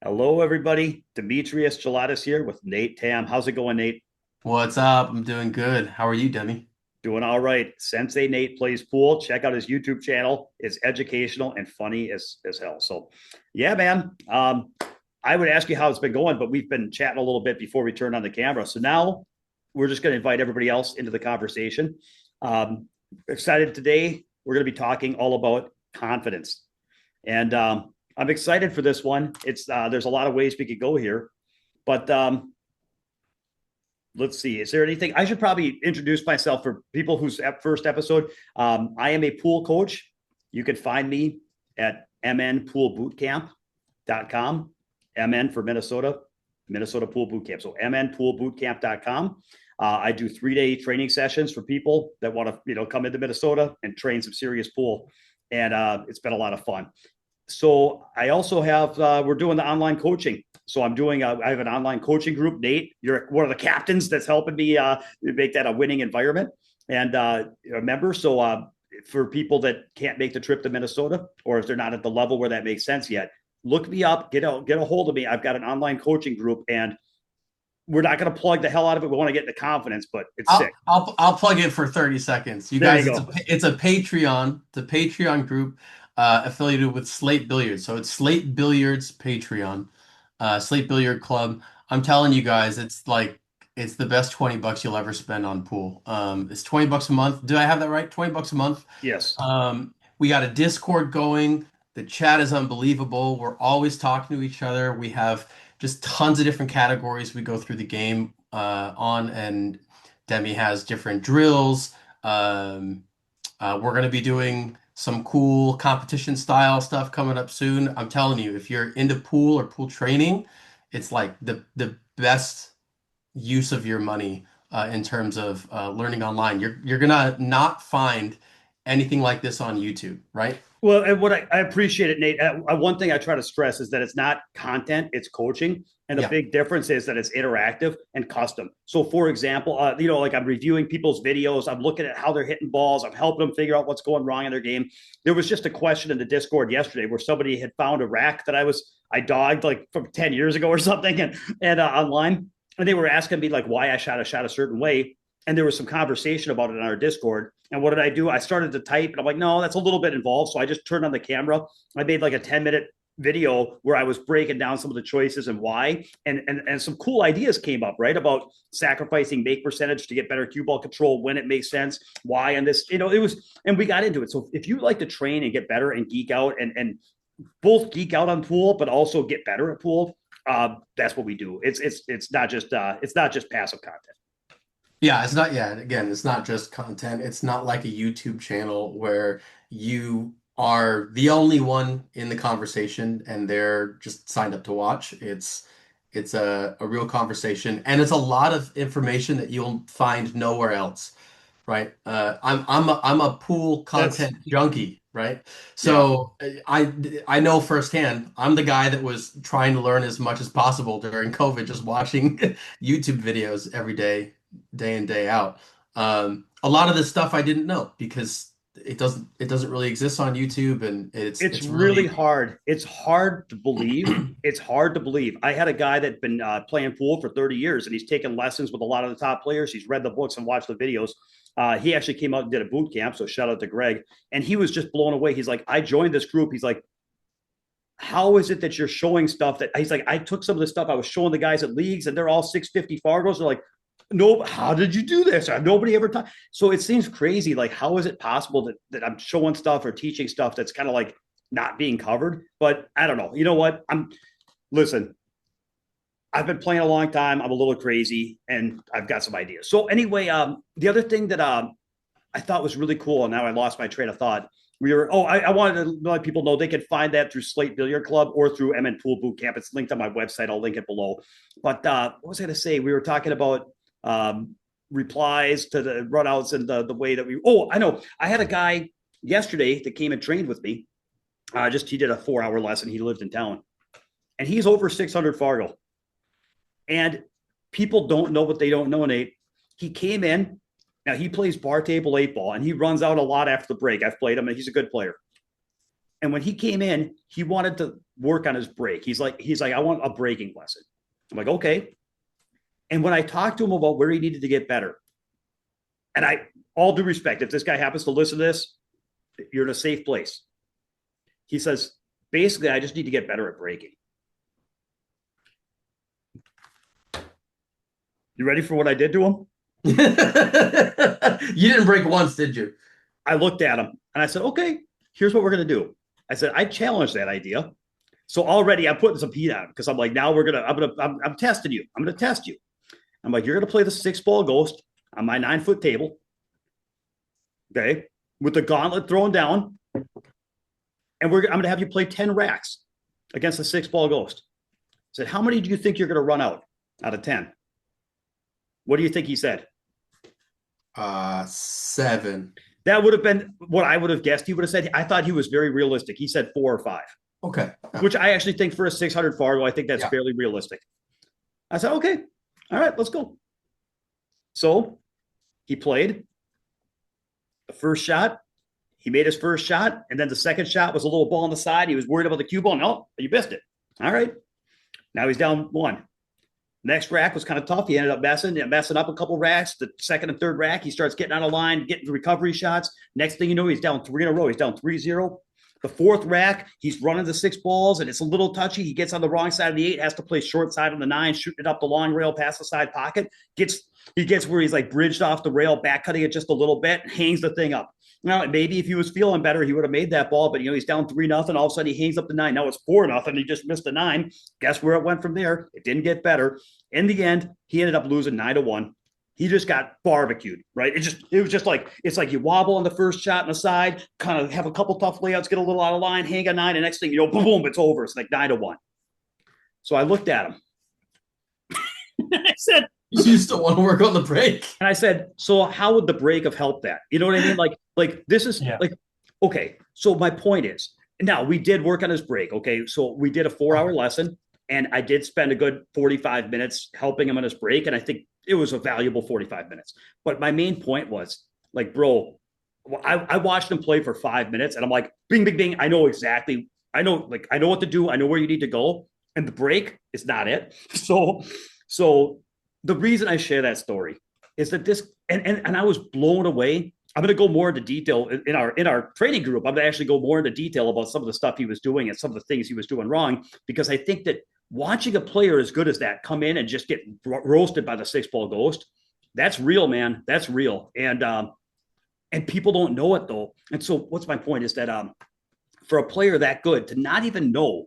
Hello, everybody. Demetrius here with Nate Tam. How's it going, Nate? What's up? I'm doing good. How are you, Demi? Doing all right. Sensei Nate plays pool. Check out his YouTube channel. It's educational and funny as hell. So, yeah, man. I would ask you how it's been going, but we've been chatting a little bit before we turned on the camera. So now we're just going to invite everybody else into the conversation. Um, Excited today. We're going to be talking all about confidence, and I'm excited for this one. It's There's a lot of ways we could go here, but let's see. Is there anything I should probably introduce myself for people whose first episode? I am a pool coach. You can find me at mnpoolbootcamp.com. MN for Minnesota, Minnesota Pool Bootcamp. So mnpoolbootcamp.com. I do 3-day training sessions for people that want to, come into Minnesota and train some serious pool, and it's been a lot of fun. So I also have we're doing the online coaching. So I have an online coaching group. Nate, you're one of the captains that's helping me make that a winning environment and a member. So for people that can't make the trip to Minnesota, or if they're not at the level where that makes sense yet, look me up, get a hold of me. I've got an online coaching group, and we're not going to plug the hell out of it. We want to get into confidence, but it's sick. I'll plug it for 30 seconds. You There you guys, go. it's a Patreon. It's a Patreon group affiliated with Slate Billiards. So it's Slate Billiards Patreon, Slate Billiard Club. I'm telling you guys, it's the best $20 you'll ever spend on pool. It's $20 a month. Did I have that right? $20 a month. Yes. We got a Discord going. The chat is unbelievable. We're always talking to each other. We have just tons of different categories we go through the game on, and Demi has different drills. We're going to be doing some cool competition style stuff coming up soon. I'm telling you, if you're into pool or pool training, it's like the best use of your money in terms of learning online. You're gonna not find anything like this on YouTube, right? Well, and I appreciate it, Nate. One thing I try to stress is that it's not content, it's coaching. And the Yeah. big difference is that it's interactive and custom. So, for example, like I'm reviewing people's videos, I'm looking at how they're hitting balls, I'm helping them figure out what's going wrong in their game. There was just a question in the Discord yesterday where somebody had found a rack that I dogged like from 10 years ago or something, and online. And they were asking me like why I shot a shot a certain way. And there was some conversation about it on our Discord. And what did I do? I started to type, and I'm like, no, that's a little bit involved. So I just turned on the camera. I made like a 10-minute video where I was breaking down some of the choices and why, and some cool ideas came up, right? About sacrificing make percentage to get better cue ball control when it makes sense, why, and this, it was, and we got into it. So if you like to train and get better and geek out and both geek out on pool, but also get better at pool, that's what we do. It's not just passive content. Yeah, it's not, yeah, again, it's not just content. It's not like a YouTube channel where you are the only one in the conversation and they're just signed up to watch. It's a real conversation, and it's a lot of information that you'll find nowhere else, right? I'm a pool That's content junkie, right? yeah. So I know firsthand. I'm the guy that was trying to learn as much as possible during COVID, just watching YouTube videos every day, day in, day out. A lot of this stuff I didn't know because it doesn't really exist on YouTube, and it's It's it's really really hard. It's hard to believe. It's hard to believe. I had a guy that'd been playing pool for 30 years, and he's taken lessons with a lot of the top players. He's read the books and watched the videos. He actually came out and did a boot camp. So shout out to Greg. And he was just blown away. He's like, I joined this group. He's like, how is it that you're showing stuff that he's like, I took some of the stuff I was showing the guys at leagues, and they're all 650 Fargos. They're like, no, how did you do this? Nobody ever taught. So it seems crazy. Like, how is it possible that I'm showing stuff or teaching stuff that's kind of like not being covered? But I don't know. You know what? Listen, I've been playing a long time. I'm a little crazy, and I've got some ideas. So anyway, the other thing that I thought was really cool, and now I lost my train of thought. I wanted to let people know they can find that through Slate Billiard Club or through MN Pool Boot Camp. It's linked on my website. I'll link it below. But what was I going to say? We were talking about um, replies to the runouts and the way that I know. I had a guy yesterday that came and trained with me. He did a 4-hour lesson. He lived in town, and he's over 600 Fargo. And people don't know what they don't know, Nate. He came in. Now he plays bar table 8 ball, and he runs out a lot after the break. I've played him, and he's a good player. And when he came in, he wanted to work on his break. He's like, I want a breaking lesson. I'm like, okay. And when I talked to him about where he needed to get better, and all due respect, if this guy happens to listen to this, you're in a safe place. He says, basically, I just need to get better at breaking. You ready for what I did to him? You didn't break once, did you? I looked at him and I said, okay, here's what we're going to do. I said, I challenge that idea. So already I'm putting some heat on him because I'm like, now I'm testing you. I'm going to test you. I'm like, you're going to play the 6-ball ghost on my 9-foot table. Okay. With the gauntlet thrown down. And I'm going to have you play 10 racks against the 6-ball ghost. I said, how many do you think you're going to run out of 10? What do you think he said? 7. That would have been what I would have guessed. He would have said, I thought he was very realistic. He said 4 or 5. Okay. Which I actually think for a 600 Fargo, I think that's fairly realistic. I said, okay, all right, let's go. So he played the first shot. He made his first shot. And then the second shot was a little ball on the side. He was worried about the cue ball. No, you missed it. All right. Now he's down 1. Next rack was kind of tough. He ended up messing up a couple racks. The second and third rack, he starts getting out of line, getting recovery shots. Next thing you know, he's down 3 in a row. He's down 3-0. The fourth rack, he's running the 6 balls, and it's a little touchy. He gets on the wrong side of the 8, has to play short side on the 9, shooting it up the long rail past the side pocket. He gets where he's like bridged off the rail, back cutting it just a little bit, hangs the thing up. Now, maybe if he was feeling better, he would have made that ball, but he's down 3-0. All of a sudden, he hangs up the 9. Now it's 4-0. He just missed the 9. Guess where it went from there? It didn't get better. In the end, he ended up losing 9-1. He just got barbecued, right? It was just like, it's like you wobble on the first shot on the side, kind of have a couple tough layouts, get a little out of line, hang a 9, and next thing you know, boom, it's over. It's like 9-1. So I looked at him. I said, you still want to work on the break? And I said, so how would the break have helped that? You know what I mean? Like this is like, okay. So my point is, now we did work on his break. Okay. So we did a 4-hour lesson, and I did spend a good 45 minutes helping him on his break. And I think it was a valuable 45 minutes. But my main point was like, bro, I watched him play for 5 minutes, and I'm like, bing, bing, bing. I know what to do. I know where you need to go. And the break is not it. So the reason I share that story is that this, and I was blown away. I'm going to go more into detail in our training group. I'm going to actually go more into detail about some of the stuff he was doing and some of the things he was doing wrong, because I think that watching a player as good as that come in and just get roasted by the 6-ball ghost, that's real, man. That's real. And people don't know it though. And so what's my point is that for a player that good to not even know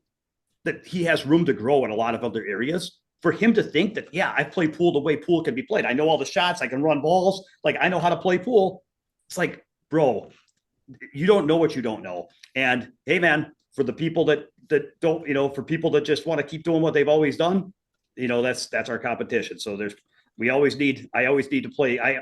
that he has room to grow in a lot of other areas, for him to think that, yeah, I play pool the way pool can be played. I know all the shots. I can run balls. Like, I know how to play pool. It's like, bro, you don't know what you don't know. And hey, man, for the people that don't, for people that just want to keep doing what they've always done, that's our competition. So I always need to play.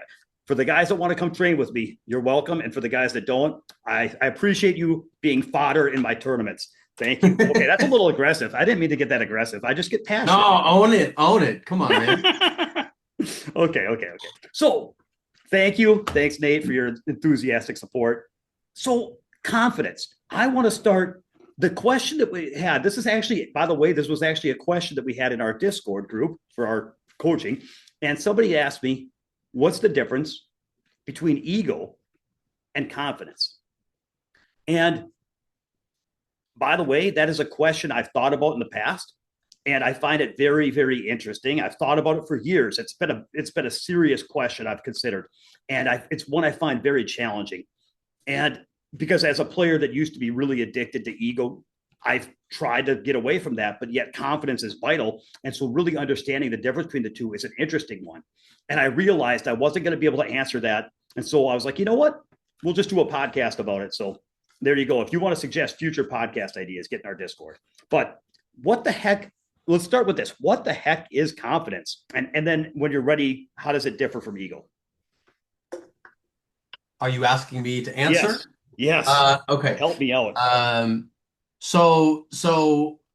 For the guys that want to come train with me, you're welcome. And for the guys that don't, I appreciate you being fodder in my tournaments. Thank you. Okay, that's a little aggressive. I didn't mean to get that aggressive. I just get passionate. No, own it. Come on, man. Okay. So thank you. Thanks, Nate, for your enthusiastic support. So confidence. I want to start the question that we had. This is actually, by the way, this was actually a question that we had in our Discord group for our coaching. And somebody asked me, what's the difference between ego and confidence? And by the way, that is a question I've thought about in the past, and I find it very, very interesting. I've thought about it for years. It's been a serious question I've considered, and it's one I find very challenging. And because as a player that used to be really addicted to ego, I've tried to get away from that, but yet confidence is vital. And so really understanding the difference between the two is an interesting one. And I realized I wasn't going to be able to answer that. And so I was like, you know what? We'll just do a podcast about it. So there you go. If you want to suggest future podcast ideas, get in our Discord. But what the heck? Let's start with this. What the heck is confidence? And then when you're ready, how does it differ from ego? Are you asking me to answer? Yes. Okay. Help me out. So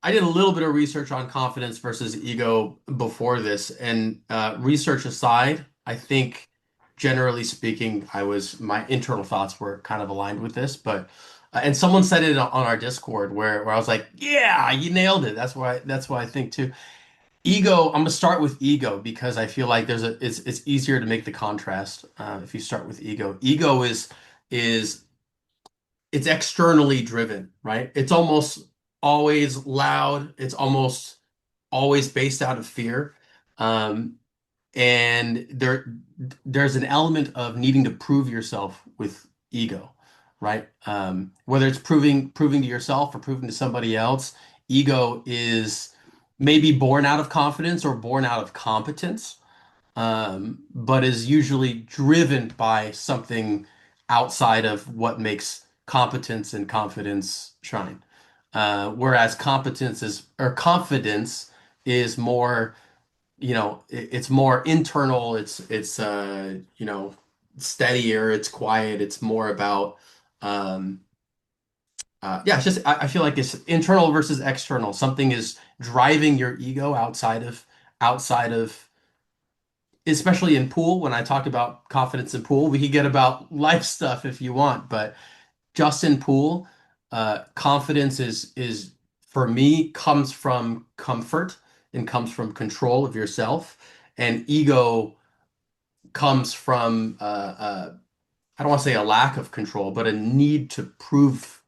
I did a little bit of research on confidence versus ego before this, and research aside, I think generally speaking, my internal thoughts were kind of aligned with this, but And someone said it on our Discord where I was like, yeah, you nailed it. That's why I think too. Ego, I'm gonna start with ego because I feel like it's easier to make the contrast if you start with ego. Ego is it's externally driven, right? It's almost always loud. It's almost always based out of fear. Um, and there's an element of needing to prove yourself with ego, right? Whether it's proving to yourself or proving to somebody else, ego is maybe born out of confidence or born out of competence, but is usually driven by something outside of what makes competence and confidence shine. Whereas competence is or confidence is more, it's more internal. It's steadier. It's quiet. It's more about um, yeah. It's just I feel like it's internal versus external. Something is driving your ego outside of especially in pool. When I talk about confidence in pool, we could get about life stuff if you want, but just in pool, confidence is for me comes from comfort and comes from control of yourself, and ego comes from I don't want to say a lack of control, but a need to prove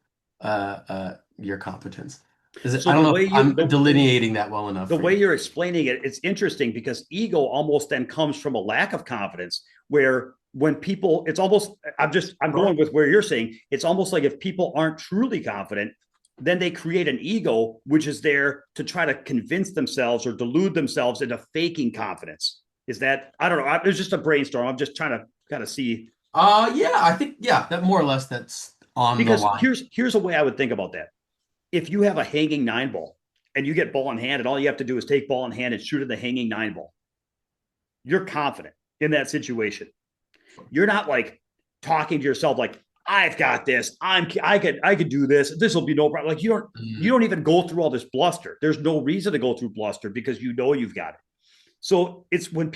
your competence. So I don't the know way if you I'm delineating that well enough the for way you. you're explaining it, it's interesting because ego almost then comes from a lack of confidence where when people, it's almost, I'm going with where you're saying, it's almost like if people aren't truly confident, then they create an ego, which is there to try to convince themselves or delude themselves into faking confidence. Is that, I don't know. It's just a brainstorm. I'm just trying to kind of see, Yeah, I think yeah, that more or less that's on the because line. here's a way I would think about that. If you have a hanging nine ball and you get ball in hand and all you have to do is take ball in hand and shoot at the hanging nine ball, you're confident in that situation. You're not like talking to yourself like, I've got this. I could do this. This will be no problem. Like you Mm. don't even go through all this bluster. There's no reason to go through bluster because you know you've got it. So it's when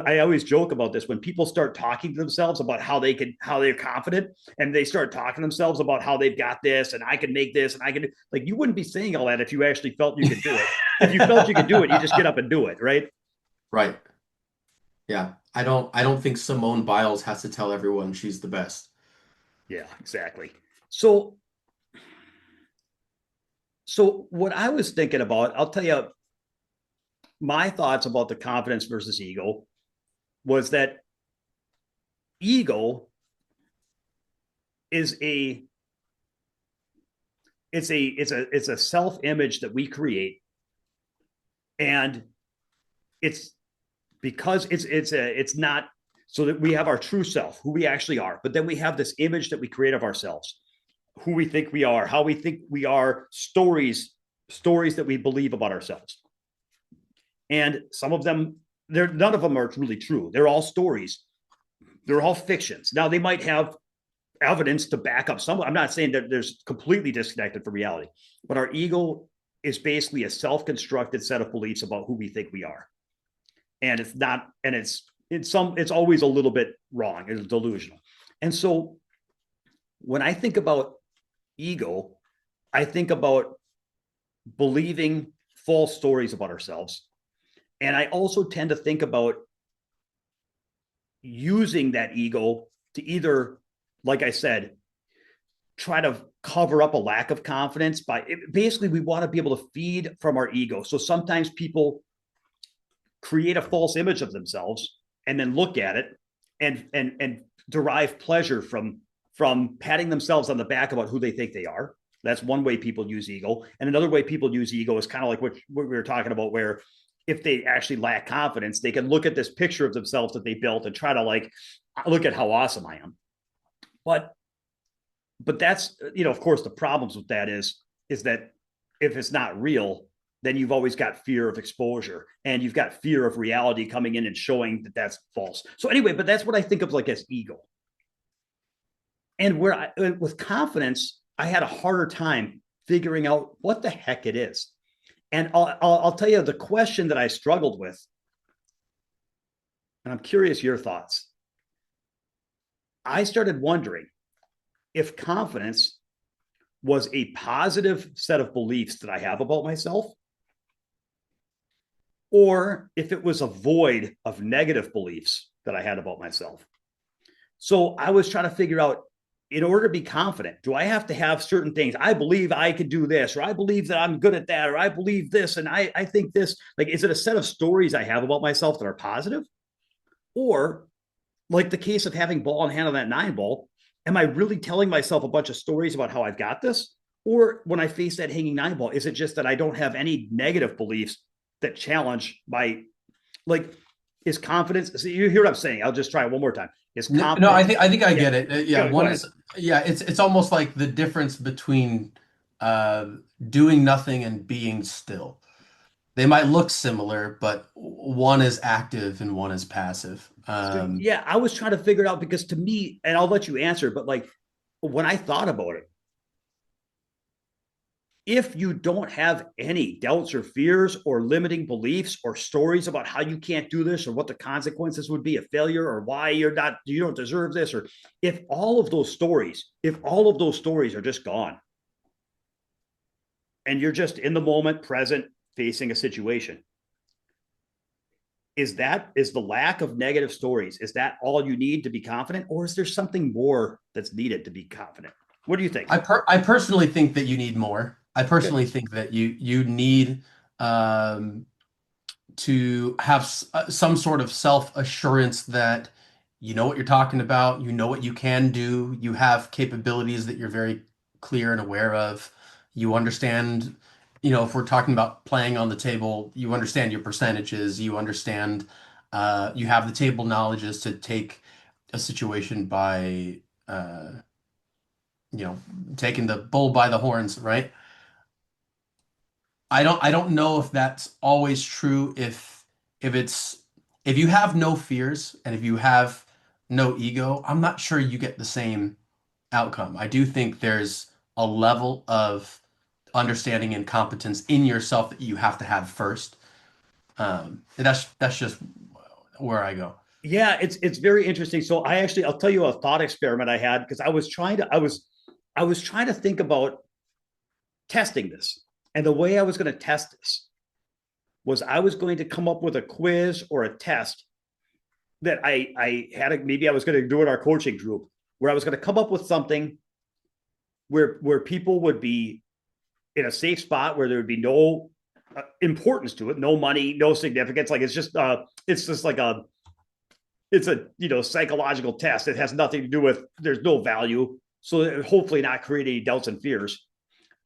I always joke about this, when people start talking to themselves about how they're confident and they start talking to themselves about how they've got this and I can make this and I can, like, you wouldn't be saying all that if you actually felt you could do it. If you felt you could do it, you just get up and do it. Right. Right. Yeah. I don't think Simone Biles has to tell everyone she's the best. Yeah, exactly. So So what I was thinking about, I'll tell you my thoughts about the confidence versus ego was that ego is a it's a self-image that we create, and it's because it's not, so that we have our true self, who we actually are, but then we have this image that we create of ourselves, who we think we are, how we think we are, stories that we believe about ourselves. And some of them, they're none of them are really true. They're all stories. They're all fictions. Now they might have evidence to back up some. I'm not saying that there's completely disconnected from reality, but our ego is basically a self-constructed set of beliefs about who we think we are, and it's not. And it's always a little bit wrong. It's delusional. And so when I think about ego, I think about believing false stories about ourselves, and I also tend to think about using that ego to either, like I said, try to cover up a lack of confidence by basically we want to be able to feed from our ego. So sometimes people create a false image of themselves and then look at it and derive pleasure from patting themselves on the back about who they think they are. That's one way people use ego. And another way people use ego is kind of like what we were talking about, where if they actually lack confidence, they can look at this picture of themselves that they built and try to like, look at how awesome I am. But that's, of course, the problems with that is that if it's not real, then you've always got fear of exposure and you've got fear of reality coming in and showing that that's false. So anyway, but that's what I think of like as ego. And with confidence, I had a harder time figuring out what the heck it is. And I'll tell you the question that I struggled with, and I'm curious your thoughts. I started wondering if confidence was a positive set of beliefs that I have about myself, or if it was a void of negative beliefs that I had about myself. So I was trying to figure out, in order to be confident, do I have to have certain things? I believe I could do this, or I believe that I'm good at that, or I believe this, and I think this. Like, is it a set of stories I have about myself that are positive? Or, like the case of having ball in hand on that 9 ball, am I really telling myself a bunch of stories about how I've got this? Or when I face that hanging 9 ball, is it just that I don't have any negative beliefs that challenge my, like, is confidence? So you hear what I'm saying? I'll just try it one more time. Is No, confidence? I think I Yeah, get it. Yeah, go one ahead. is yeah, it's almost like the difference between uh doing nothing and being still. They might look similar, but one is active and one is passive. So yeah, I was trying to figure it out because to me, and I'll let you answer, but like when I thought about it, if you don't have any doubts or fears or limiting beliefs or stories about how you can't do this or what the consequences would be of failure or why you don't deserve this, or if all of those stories, are just gone and you're just in the moment, present, facing a situation, is the lack of negative stories, is that all you need to be confident, or is there something more that's needed to be confident? What do you think? I personally think that you need more. I Okay. personally think that you need um, to have some sort of self-assurance that you know what you're talking about, you know what you can do, you have capabilities that you're very clear and aware of. You understand, if we're talking about playing on the table, you understand your percentages, you understand, you have the table knowledges to take a situation by, uh, you know, taking the bull by the horns, right? I don't know if that's always true if it's if you have no fears and if you have no ego, I'm not sure you get the same outcome. I do think there's a level of understanding and competence in yourself that you have to have first. And that's just where I go. Yeah, it's very interesting. So I'll tell you a thought experiment I had because I was trying to think about testing this. And the way I was going to test this was I was going to come up with a quiz or a test that maybe I was going to do in our coaching group, where I was going to come up with something where people would be in a safe spot where there would be no importance to it, no money, no significance. Like it's just like it's a psychological test. It has nothing to do with, there's no value. So hopefully not create any doubts and fears.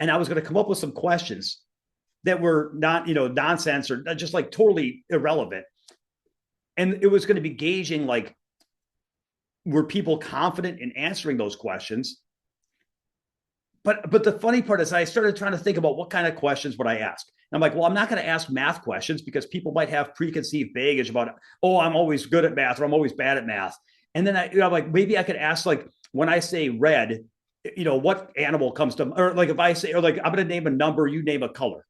And I was going to come up with some questions that were not, nonsense or just like totally irrelevant. And it was going to be gauging, like, were people confident in answering those questions? But the funny part is I started trying to think about what kind of questions would I ask. And I'm like, well, I'm not going to ask math questions because people might have preconceived baggage about, oh, I'm always good at math or I'm always bad at math. And then I'm like, maybe I could ask, like, when I say red, what animal comes to, or like if I say, or like, I'm going to name a number, you name a color.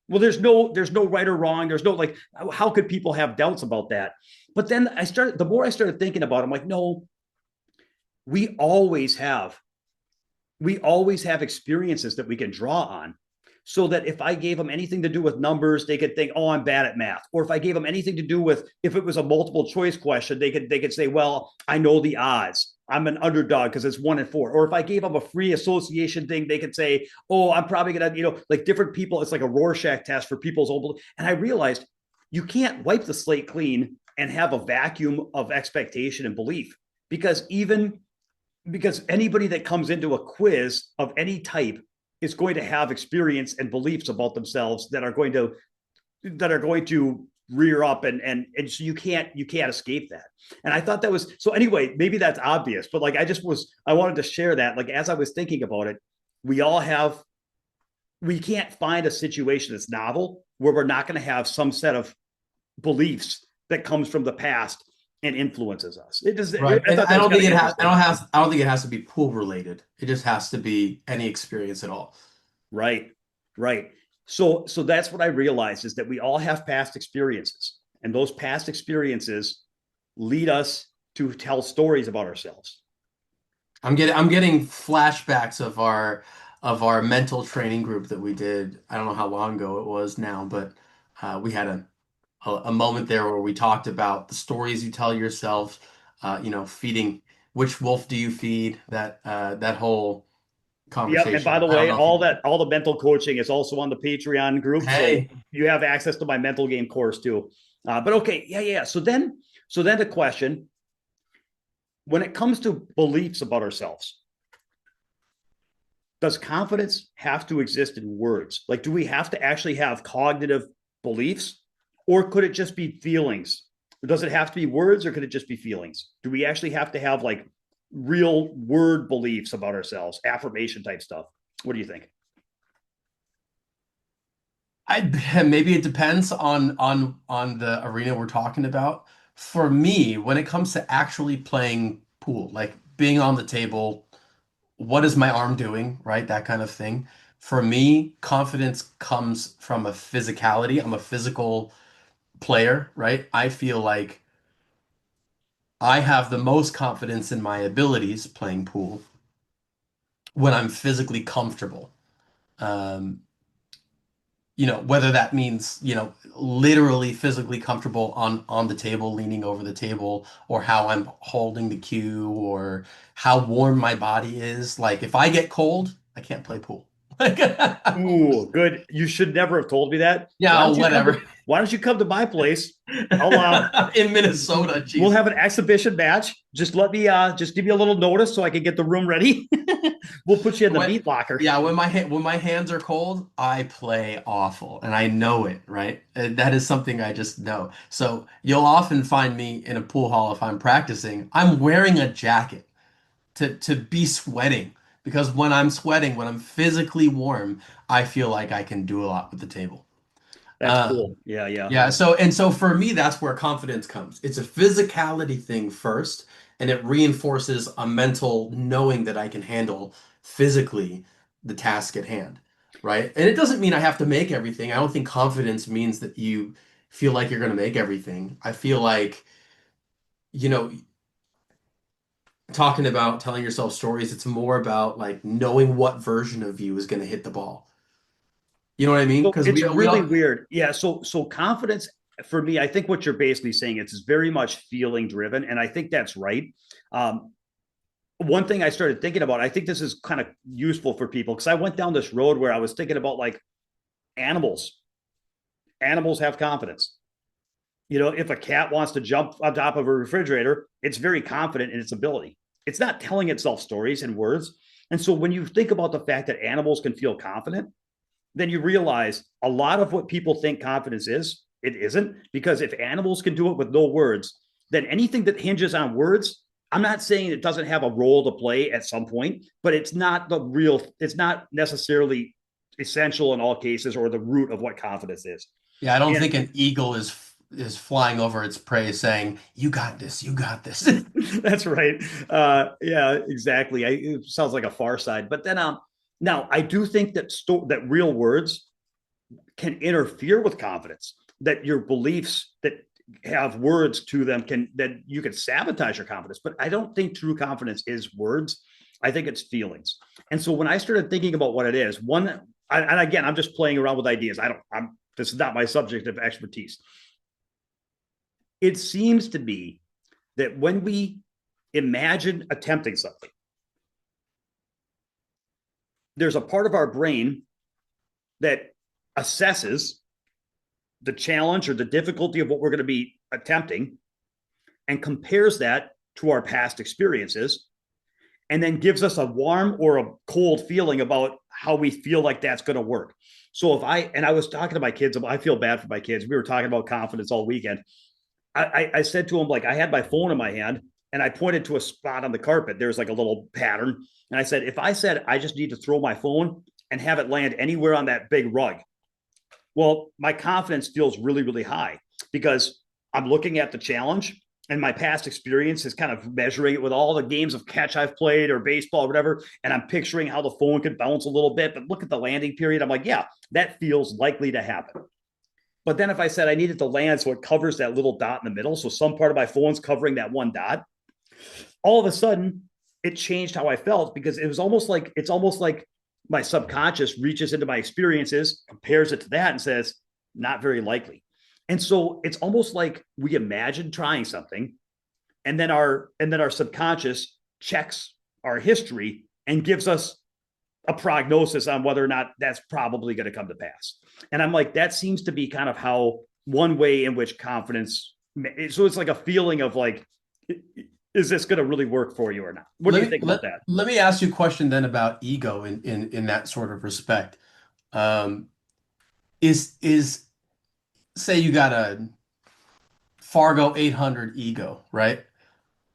Well, there's no right or wrong. There's no, like, how could people have doubts about that? But then the more I started thinking about it, I'm like, no, we always have experiences that we can draw on, so that if I gave them anything to do with numbers, they could think, oh, I'm bad at math. Or if I gave them anything to do with, if it was a multiple choice question, they could say, well, I know the odds, I'm an underdog because it's 1 in 4. Or if I gave them a free association thing, they could say, oh, I'm probably gonna, like, different people, it's like a Rorschach test for people's own. And I realized you can't wipe the slate clean and have a vacuum of expectation and belief, because anybody that comes into a quiz of any type is going to have experience and beliefs about themselves that are going to rear up, and so you can't escape that. And I thought that was, so anyway, maybe that's obvious, but like I wanted to share that, like, as I was thinking about it, we can't find a situation that's novel where we're not going to have some set of beliefs that comes from the past and influences us. Right. I And thought that was kind of interesting. I don't think it has to be pool related. It just has to be any experience at all. Right. Right. So that's what I realized, is that we all have past experiences, and those past experiences lead us to tell stories about ourselves. I'm getting flashbacks of our of our mental training group that we did. I don't know how long ago it was now, but we had a moment there where we talked about the stories you tell yourself, feeding, which wolf do you feed, that whole Yep. And by conversation. the I don't way, know if you, all the mental coaching is also on the Patreon group, so hey, you have access to my mental game course too. But okay, yeah. So then the question: when it comes to beliefs about ourselves, does confidence have to exist in words? Like, do we have to actually have cognitive beliefs, or could it just be feelings? Does it have to be words, or could it just be feelings? Do we actually have to have like real word beliefs about ourselves, affirmation type stuff? What do you think? I maybe it depends on the arena we're talking about. For me, when it comes to actually playing pool, like being on the table, what is my arm doing, right? That kind of thing. For me, confidence comes from a physicality. I'm a physical player, right? I feel like I have the most confidence in my abilities playing pool when I'm physically comfortable. Um, whether that means, literally physically comfortable on the table, leaning over the table, or how I'm holding the cue, or how warm my body is. Like if I get cold, I can't play pool. Like, Ooh, good. You should never have told me that. Why yeah, don't you come whatever. to Why don't you come to my place? I'll In Minnesota, we'll jeez. have an exhibition match. Just give you a little notice so I can get the room ready. We'll put you in the When, meat locker. yeah, when my hands are cold, I play awful, and I know it, right? That is something I just know. So you'll often find me in a pool hall if I'm practicing. I'm wearing a jacket to be sweating because when I'm sweating, when I'm physically warm, I feel like I can do a lot with the table. That's Uh, cool. Yeah, yeah. yeah, so for me, that's where confidence comes. It's a physicality thing first, and it reinforces a mental knowing that I can handle physically the task at hand, right? And it doesn't mean I have to make everything. I don't think confidence means that you feel like you're going to make everything. I feel like, you know, talking about telling yourself stories, it's more about like knowing what version of you is going to hit the ball. You know what I mean? So Because it's we really all, weird. Yeah. So confidence for me, I think what you're basically saying it's very much feeling driven, and I think that's right. Um, One thing I started thinking about, I think this is kind of useful for people because I went down this road where I was thinking about like animals. Animals have confidence. If a cat wants to jump on top of a refrigerator, it's very confident in its ability. It's not telling itself stories and words. And so when you think about the fact that animals can feel confident, then you realize a lot of what people think confidence is, it isn't. Because if animals can do it with no words, then anything that hinges on words, I'm not saying it doesn't have a role to play at some point, but it's not necessarily essential in all cases or the root of what confidence is. yeah, I don't And think an eagle is flying over its prey saying, "You got this, you got this." that's right. Yeah, exactly. It sounds like a Far Side. But then, now I do think that real words can interfere with confidence. That your beliefs that have words to them that you can sabotage your confidence. But I don't think true confidence is words. I think it's feelings. And so when I started thinking about what it is, and again, I'm just playing around with ideas. I don't. I'm This is not my subject of expertise. It seems to be that when we imagine attempting something, there's a part of our brain that assesses the challenge or the difficulty of what we're going to be attempting and compares that to our past experiences and then gives us a warm or a cold feeling about how we feel like that's going to work. So I was talking to my kids, I feel bad for my kids. We were talking about confidence all weekend. I said to him, like, I had my phone in my hand and I pointed to a spot on the carpet. There's like a little pattern. And I said, if I said, I just need to throw my phone and have it land anywhere on that big rug, well, my confidence feels really, really high because I'm looking at the challenge and my past experience is kind of measuring it with all the games of catch I've played or baseball or whatever. And I'm picturing how the phone could bounce a little bit, but look at the landing period. I'm like, yeah, that feels likely to happen. But then if I said I needed to land so it covers that little dot in the middle, so some part of my phone's covering that one dot, all of a sudden it changed how I felt because it's almost like my subconscious reaches into my experiences, compares it to that, and says, not very likely. And so it's almost like we imagine trying something, and then our subconscious checks our history and gives us a prognosis on whether or not that's probably going to come to pass. And I'm like, that seems to be kind of how one way in which confidence. So it's like a feeling of like, is this going to really work for you or not? What do Let you me think about that? let me ask you a question then about ego in that sort of respect. Um, is say you got a Fargo 800 ego, right?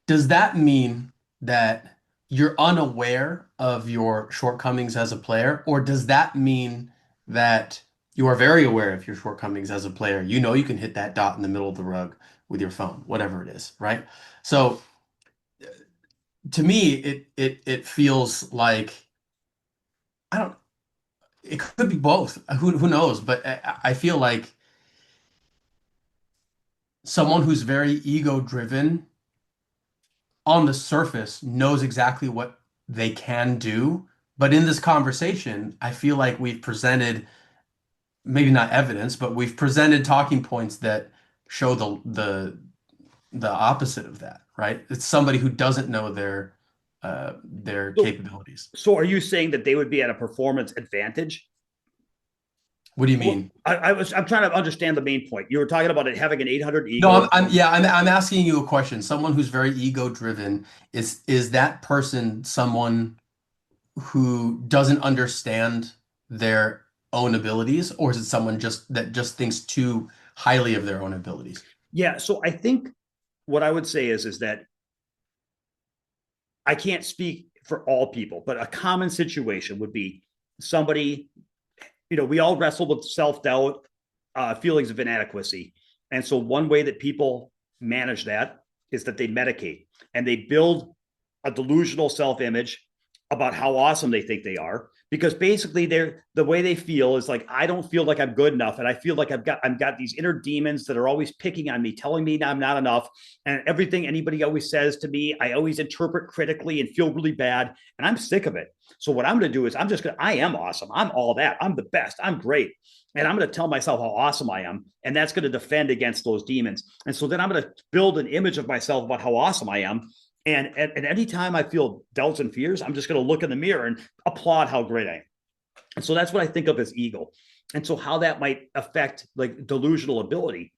Does that mean that you're unaware of your shortcomings as a player, or does that mean that you are very aware of your shortcomings as a player? You know you can hit that dot in the middle of the rug with your phone, whatever it is, right? So to me, it feels like I don't. It could be both. Who knows? But I feel like someone who's very ego driven on the surface knows exactly what they can do. But in this conversation, I feel like we've presented maybe not evidence, but we've presented talking points that show the opposite of that, right? It's somebody who doesn't know their So, capabilities. so are you saying that they would be at a performance advantage? What do you Well, mean? I'm trying to understand the main point. You were talking about it having an 800 No, ego. I'm asking you a question. Someone who's very ego driven, is that person someone who doesn't understand their own abilities, or is it someone just thinks too highly of their own abilities? Yeah. So I think what I would say is that I can't speak for all people, but a common situation would be somebody, we all wrestle with self doubt, feelings of inadequacy. And so one way that people manage that is that they medicate and they build a delusional self image about how awesome they think they are. Because basically, the way they feel is like, I don't feel like I'm good enough, and I feel like I've got these inner demons that are always picking on me, telling me I'm not enough, and everything anybody always says to me, I always interpret critically and feel really bad, and I'm sick of it. So what I'm going to do is I am awesome. I'm all that. I'm the best. I'm great. And I'm going to tell myself how awesome I am. And that's going to defend against those demons. And so then I'm going to build an image of myself about how awesome I am. And anytime I feel doubts and fears, I'm just going to look in the mirror and applaud how great I am. And so that's what I think of as ego. And so how that might affect like delusional ability.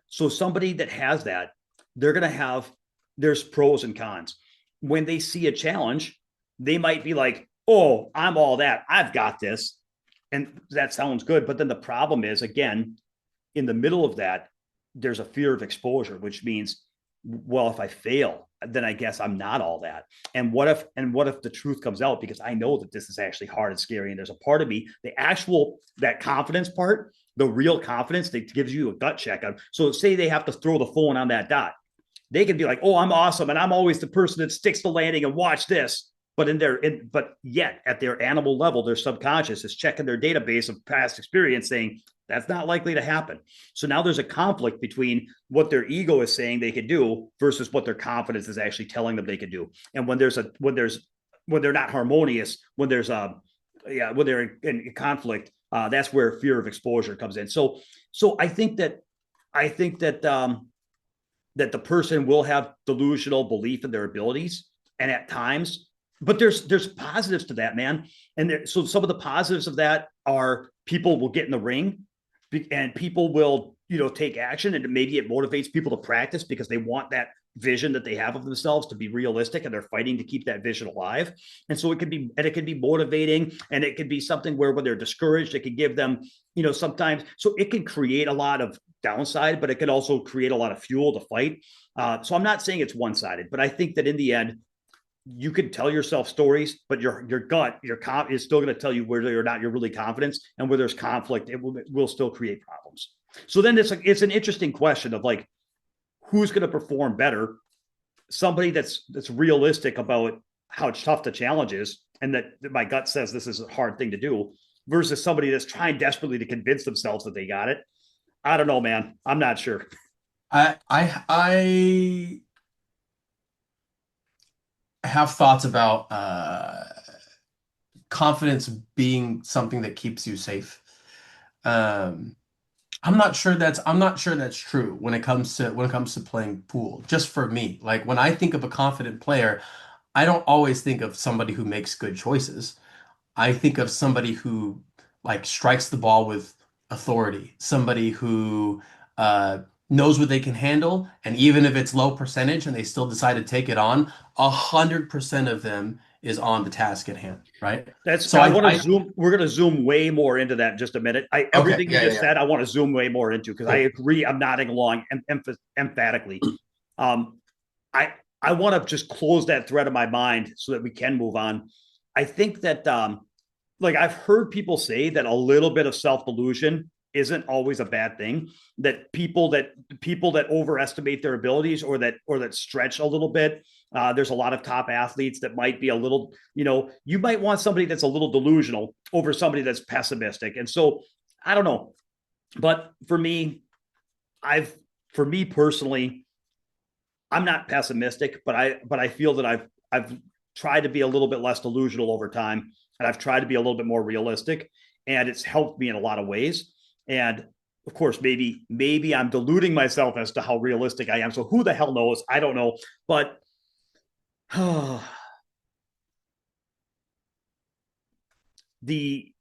So somebody that has that, they're going to have, there's pros and cons. When they see a challenge, they might be like, oh, I'm all that. I've got this. And that sounds good. But then the problem is, again, in the middle of that, there's a fear of exposure, which means, well, if I fail, then I guess I'm not all that. And what if the truth comes out? Because I know that this is actually hard and scary. And there's a part of me, that confidence part, the real confidence that gives you a gut check on. So say they have to throw the phone on that dot. They can be like, oh, I'm awesome. And I'm always the person that sticks the landing and watch this. But yet at their animal level, their subconscious is checking their database of past experience saying that's not likely to happen. So now there's a conflict between what their ego is saying they could do versus what their confidence is actually telling them they could do. And when they're not harmonious, when they're in conflict, that's where fear of exposure comes in. So I think that that the person will have delusional belief in their abilities, and at times, but there's positives to that, man. So some of the positives of that are people will get in the ring, and people will take action, and maybe it motivates people to practice because they want that vision that they have of themselves to be realistic, and they're fighting to keep that vision alive. And so it can be motivating, and it can be something where when they're discouraged, it can give them sometimes, so it can create a lot of downside, but it can also create a lot of fuel to fight. So I'm not saying it's one-sided, but I think that in the end, you could tell yourself stories, but your gut, is still going to tell you whether or not you're really confident, and where there's conflict, it will still create problems. So then it's an interesting question of like, who's going to perform better? Somebody that's realistic about how tough the challenge is, and that my gut says this is a hard thing to do, versus somebody that's trying desperately to convince themselves that they got it. I don't know, man. I'm not sure. I have thoughts about confidence being something that keeps you safe. Um, I'm not sure that's true when it comes to playing pool. Just for me, like when I think of a confident player, I don't always think of somebody who makes good choices. I think of somebody who like strikes the ball with authority, somebody who uh, knows what they can handle, and even if it's low percentage and they still decide to take it on, 100% of them is on the task at hand, right? That's So I I, want to I zoom. We're going to zoom way more into that in just a minute. okay, Everything you yeah, yeah, just yeah, said, I want to zoom way more into because I cool. agree. I'm nodding along emphatically. Um, I I want to just close that thread of my mind so that we can move on. I think that like I've heard people say that a little bit of self delusion isn't always a bad thing. That people that overestimate their abilities or that stretch a little bit. There's a lot of top athletes that might be a little, you might want somebody that's a little delusional over somebody that's pessimistic. And so I don't know, but I've for me personally, I'm not pessimistic, but I feel that I've tried to be a little bit less delusional over time, and I've tried to be a little bit more realistic, and it's helped me in a lot of ways. And of course, maybe I'm deluding myself as to how realistic I am. So who the hell knows? I don't know, but the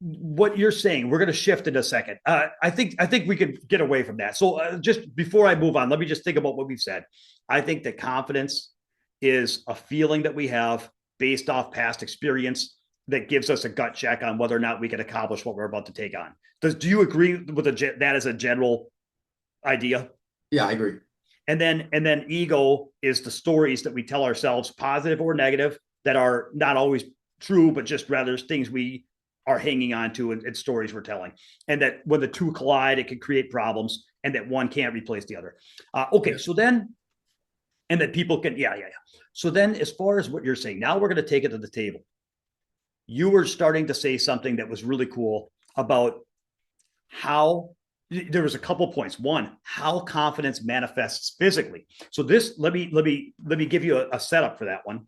what you're saying, we're going to shift in a second. I think we could get away from that. So just before I move on, let me just think about what we've said. I think that confidence is a feeling that we have based off past experience that gives us a gut check on whether or not we can accomplish what we're about to take on. Do you agree with that as a general idea? Yeah, I agree. And then ego is the stories that we tell ourselves, positive or negative, that are not always true, but just rather things we are hanging on to and stories we're telling. And that when the two collide, it can create problems, and that one can't replace the other. Okay, Yeah. so then, and that people can, yeah, yeah, yeah. So then, as far as what you're saying, now we're going to take it to the table. You were starting to say something that was really cool about how there was a couple points. One, how confidence manifests physically. So this, let me give you a setup for that one.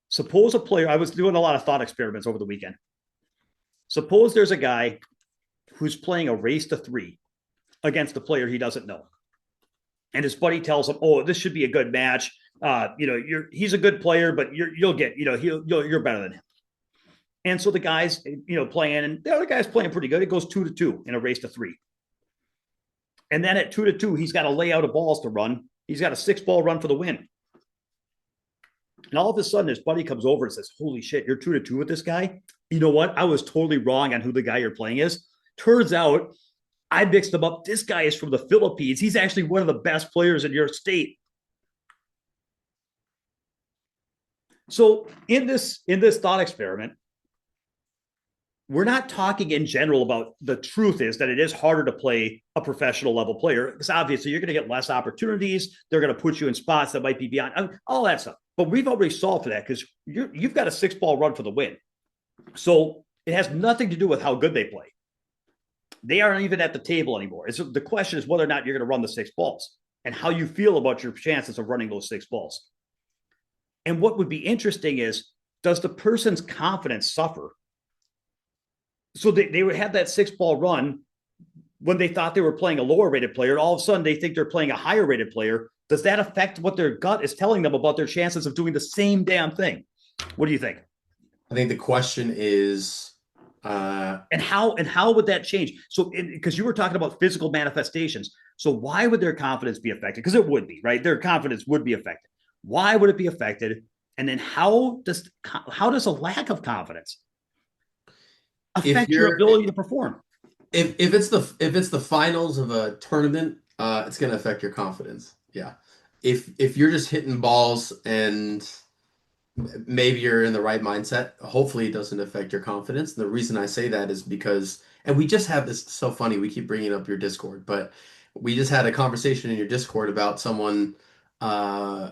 Suppose a player, I was doing a lot of thought experiments over the weekend. Suppose there's a guy who's playing a race to three against a player he doesn't know. And his buddy tells him, "Oh, this should be a good match. He's a good player, but you'll get, you're better than him." And so the guy's, playing, and the other guy's playing pretty good. It goes 2-2 in a race to three. And then at 2-2, he's got a layout of balls to run. He's got a 6-ball run for the win. And all of a sudden, his buddy comes over and says, "Holy shit, you're 2-2 with this guy. You know what? I was totally wrong on who the guy you're playing is. Turns out I mixed him up. This guy is from the Philippines. He's actually one of the best players in your state." So in this thought experiment, we're not talking in general about, the truth is that it is harder to play a professional level player because obviously you're going to get less opportunities. They're going to put you in spots that might be beyond, all that stuff. But we've already solved for that because you've got a 6-ball run for the win. So it has nothing to do with how good they play. They aren't even at the table anymore. The question is whether or not you're going to run the 6 balls and how you feel about your chances of running those 6 balls. And what would be interesting is, does the person's confidence suffer? So they would have that 6-ball run when they thought they were playing a lower rated player. All of a sudden, they think they're playing a higher rated player. Does that affect what their gut is telling them about their chances of doing the same damn thing? What do you think? I think the question is, uh, And how would that change? So, because you were talking about physical manifestations, so why would their confidence be affected? Because it would be, right. Their confidence would be affected. Why would it be affected? And then how does a lack of confidence if affect your you're ability to perform? if it's the finals of a tournament, it's gonna affect your confidence. Yeah. If you're just hitting balls and maybe you're in the right mindset, hopefully it doesn't affect your confidence. And the reason I say that is because, and we just have this, so funny, we keep bringing up your Discord, but we just had a conversation in your Discord about someone uh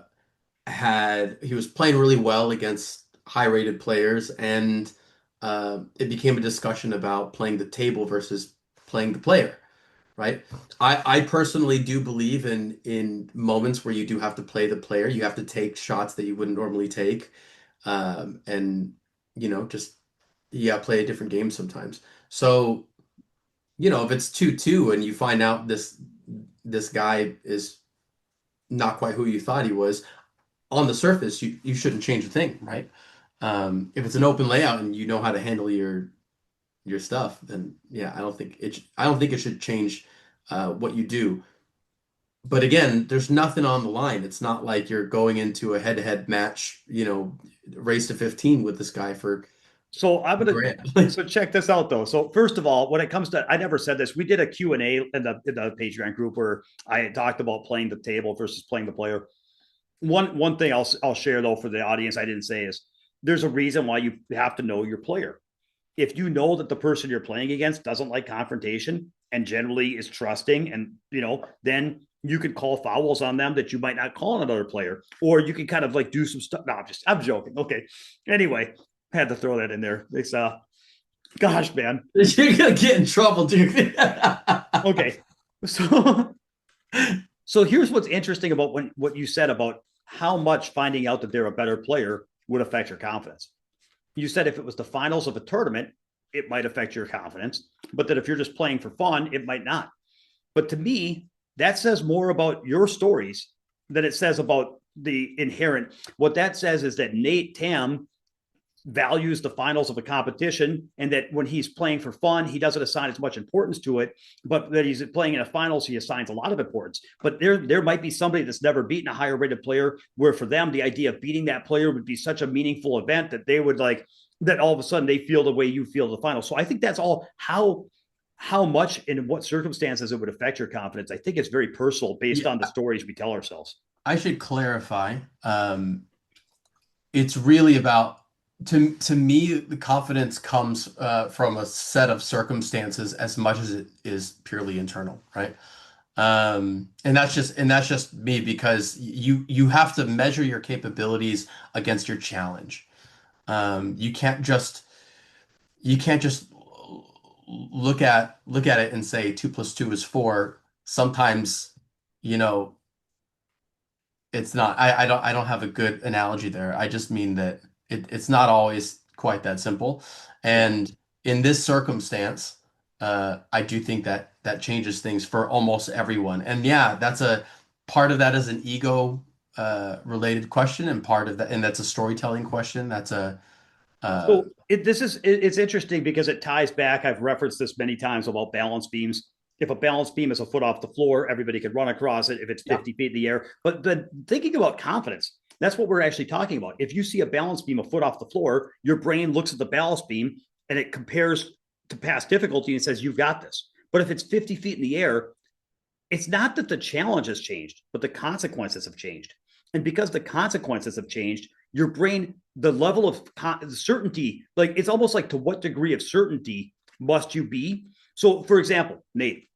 he was playing really well against high rated players, and it became a discussion about playing the table versus playing the player. right? I personally do believe in moments where you do have to play the player. You have to take shots that you wouldn't normally take. And just yeah, play a different game sometimes. So, if it's 2-2 and you find out this guy is not quite who you thought he was, on the surface, you shouldn't change a thing, right? If it's an open layout and you know how to handle your stuff, then yeah, I don't think it should change what you do. But again, there's nothing on the line. It's not like you're going into a head-to-head match, race to 15 with this guy for So I'm gonna grand. so check this out though. So first of all, when it comes to, I never said this. We did a Q&A in the Patreon group where I had talked about playing the table versus playing the player. One thing I'll share though for the audience I didn't say is there's a reason why you have to know your player. If you know that the person you're playing against doesn't like confrontation and generally is trusting, and then you can call fouls on them that you might not call on another player, or you can kind of like do some stuff. No, I'm joking. Okay. Anyway, had to throw that in there. It's gosh, man. You're gonna get in trouble, dude. Okay. So so here's what's interesting about what you said about how much finding out that they're a better player would affect your confidence. You said if it was the finals of a tournament, it might affect your confidence, but that if you're just playing for fun, it might not. But to me, that says more about your stories than it says about the inherent. What that says is that Nate Tam values the finals of a competition, and that when he's playing for fun, he doesn't assign as much importance to it, but that he's playing in a finals, he assigns a lot of importance. But there might be somebody that's never beaten a higher rated player, where for them, the idea of beating that player would be such a meaningful event that they would like that all of a sudden they feel the way you feel the final. So I think that's all how much and in what circumstances it would affect your confidence. I think it's very personal based Yeah, on the stories we tell ourselves. I should clarify. It's really about to me, the confidence comes from a set of circumstances as much as it is purely internal, right? And that's just me because you have to measure your capabilities against your challenge. You can't just look at it and say 2 + 2 is 4. Sometimes, you know, it's not. I don't have a good analogy there. I just mean that it's not always quite that simple. Yeah. And in this circumstance, I do think that that changes things for almost everyone. And yeah, that's a part of that is an ego related question, and part of that, and that's a storytelling question. That's a uh, So it's interesting because it ties back. I've referenced this many times about balance beams. If a balance beam is a foot off the floor, everybody could run across it if it's yeah. 50 feet in the air. But then thinking about confidence, that's what we're actually talking about. If you see a balance beam a foot off the floor, your brain looks at the balance beam and it compares to past difficulty and says, you've got this. But if it's 50 feet in the air, it's not that the challenge has changed, but the consequences have changed. And because the consequences have changed, your brain, the level of certainty, like it's almost like to what degree of certainty must you be? So, for example, Nate,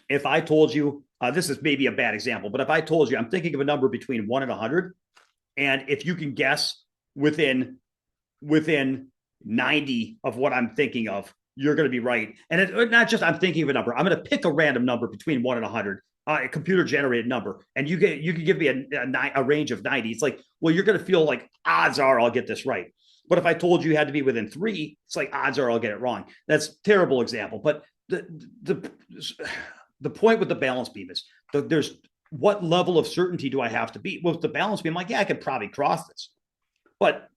if I told you, this is maybe a bad example, but if I told you I'm thinking of a number between 1 and 100, and if you can guess within 90 of what I'm thinking of, you're going to be right. And it's not just I'm thinking of a number. I'm going to pick a random number between 1 and 100, a computer generated number, and you can give me a range of 90. It's like, well, you're going to feel like odds are I'll get this right. But if I told you had to be within 3, it's like odds are I'll get it wrong. That's a terrible example. But the point with the balance beam is there's what level of certainty do I have to be? With the balance beam, I'm like, yeah, I could probably cross this. But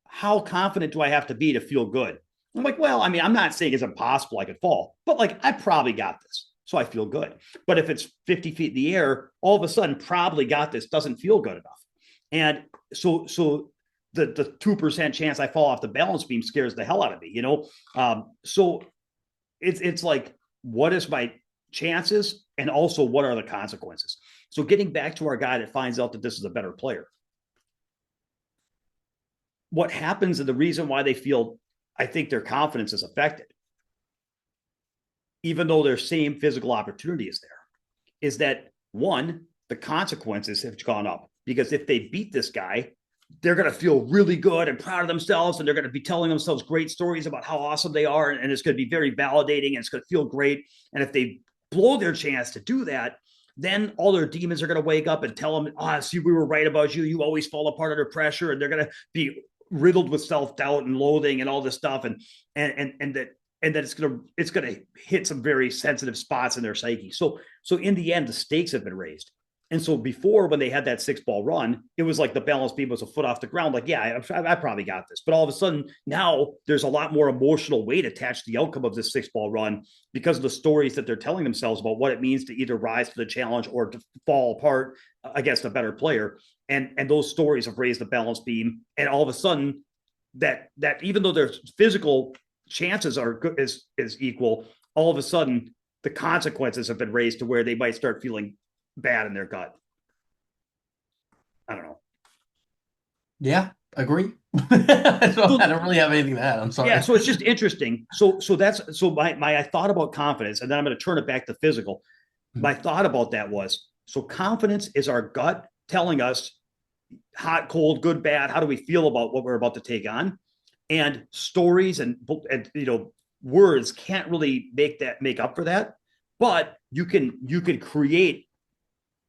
how confident do I have to be to feel good? I'm like, well, I mean, I'm not saying it's impossible I could fall, but like I probably got this. So I feel good. But if it's 50 feet in the air, all of a sudden, probably got this doesn't feel good enough. And so the 2% chance I fall off the balance beam scares the hell out of me, you know? So it's like, what is my chances? And also, what are the consequences? So getting back to our guy that finds out that this is a better player, what happens and the reason why they feel, I think their confidence is affected, even though their same physical opportunity is there, is that one, the consequences have gone up because if they beat this guy, they're going to feel really good and proud of themselves, and they're going to be telling themselves great stories about how awesome they are, and it's going to be very validating, and it's going to feel great. And if they blow their chance to do that, then all their demons are going to wake up and tell them, see, we were right about you. You always fall apart under pressure. And they're going to be riddled with self-doubt and loathing and all this stuff. And that it's gonna hit some very sensitive spots in their psyche. So in the end, the stakes have been raised. And so before, when they had that 6 ball run, it was like the balance beam was a foot off the ground. Like, yeah, I probably got this. But all of a sudden, now there's a lot more emotional weight attached to the outcome of this 6 ball run because of the stories that they're telling themselves about what it means to either rise to the challenge or to fall apart against a better player. And those stories have raised the balance beam. And all of a sudden, that even though their physical chances are good is equal, all of a sudden the consequences have been raised to where they might start feeling bad in their gut. I don't know. Yeah, agree. I So don't really have anything to add. I'm yeah, sorry. so it's just interesting. So my thought about confidence, and then I'm going to turn it back to physical. My thought about that was, so confidence is our gut telling us hot, cold, good, bad. How do we feel about what we're about to take on? And stories and words can't really make up for that. But you can create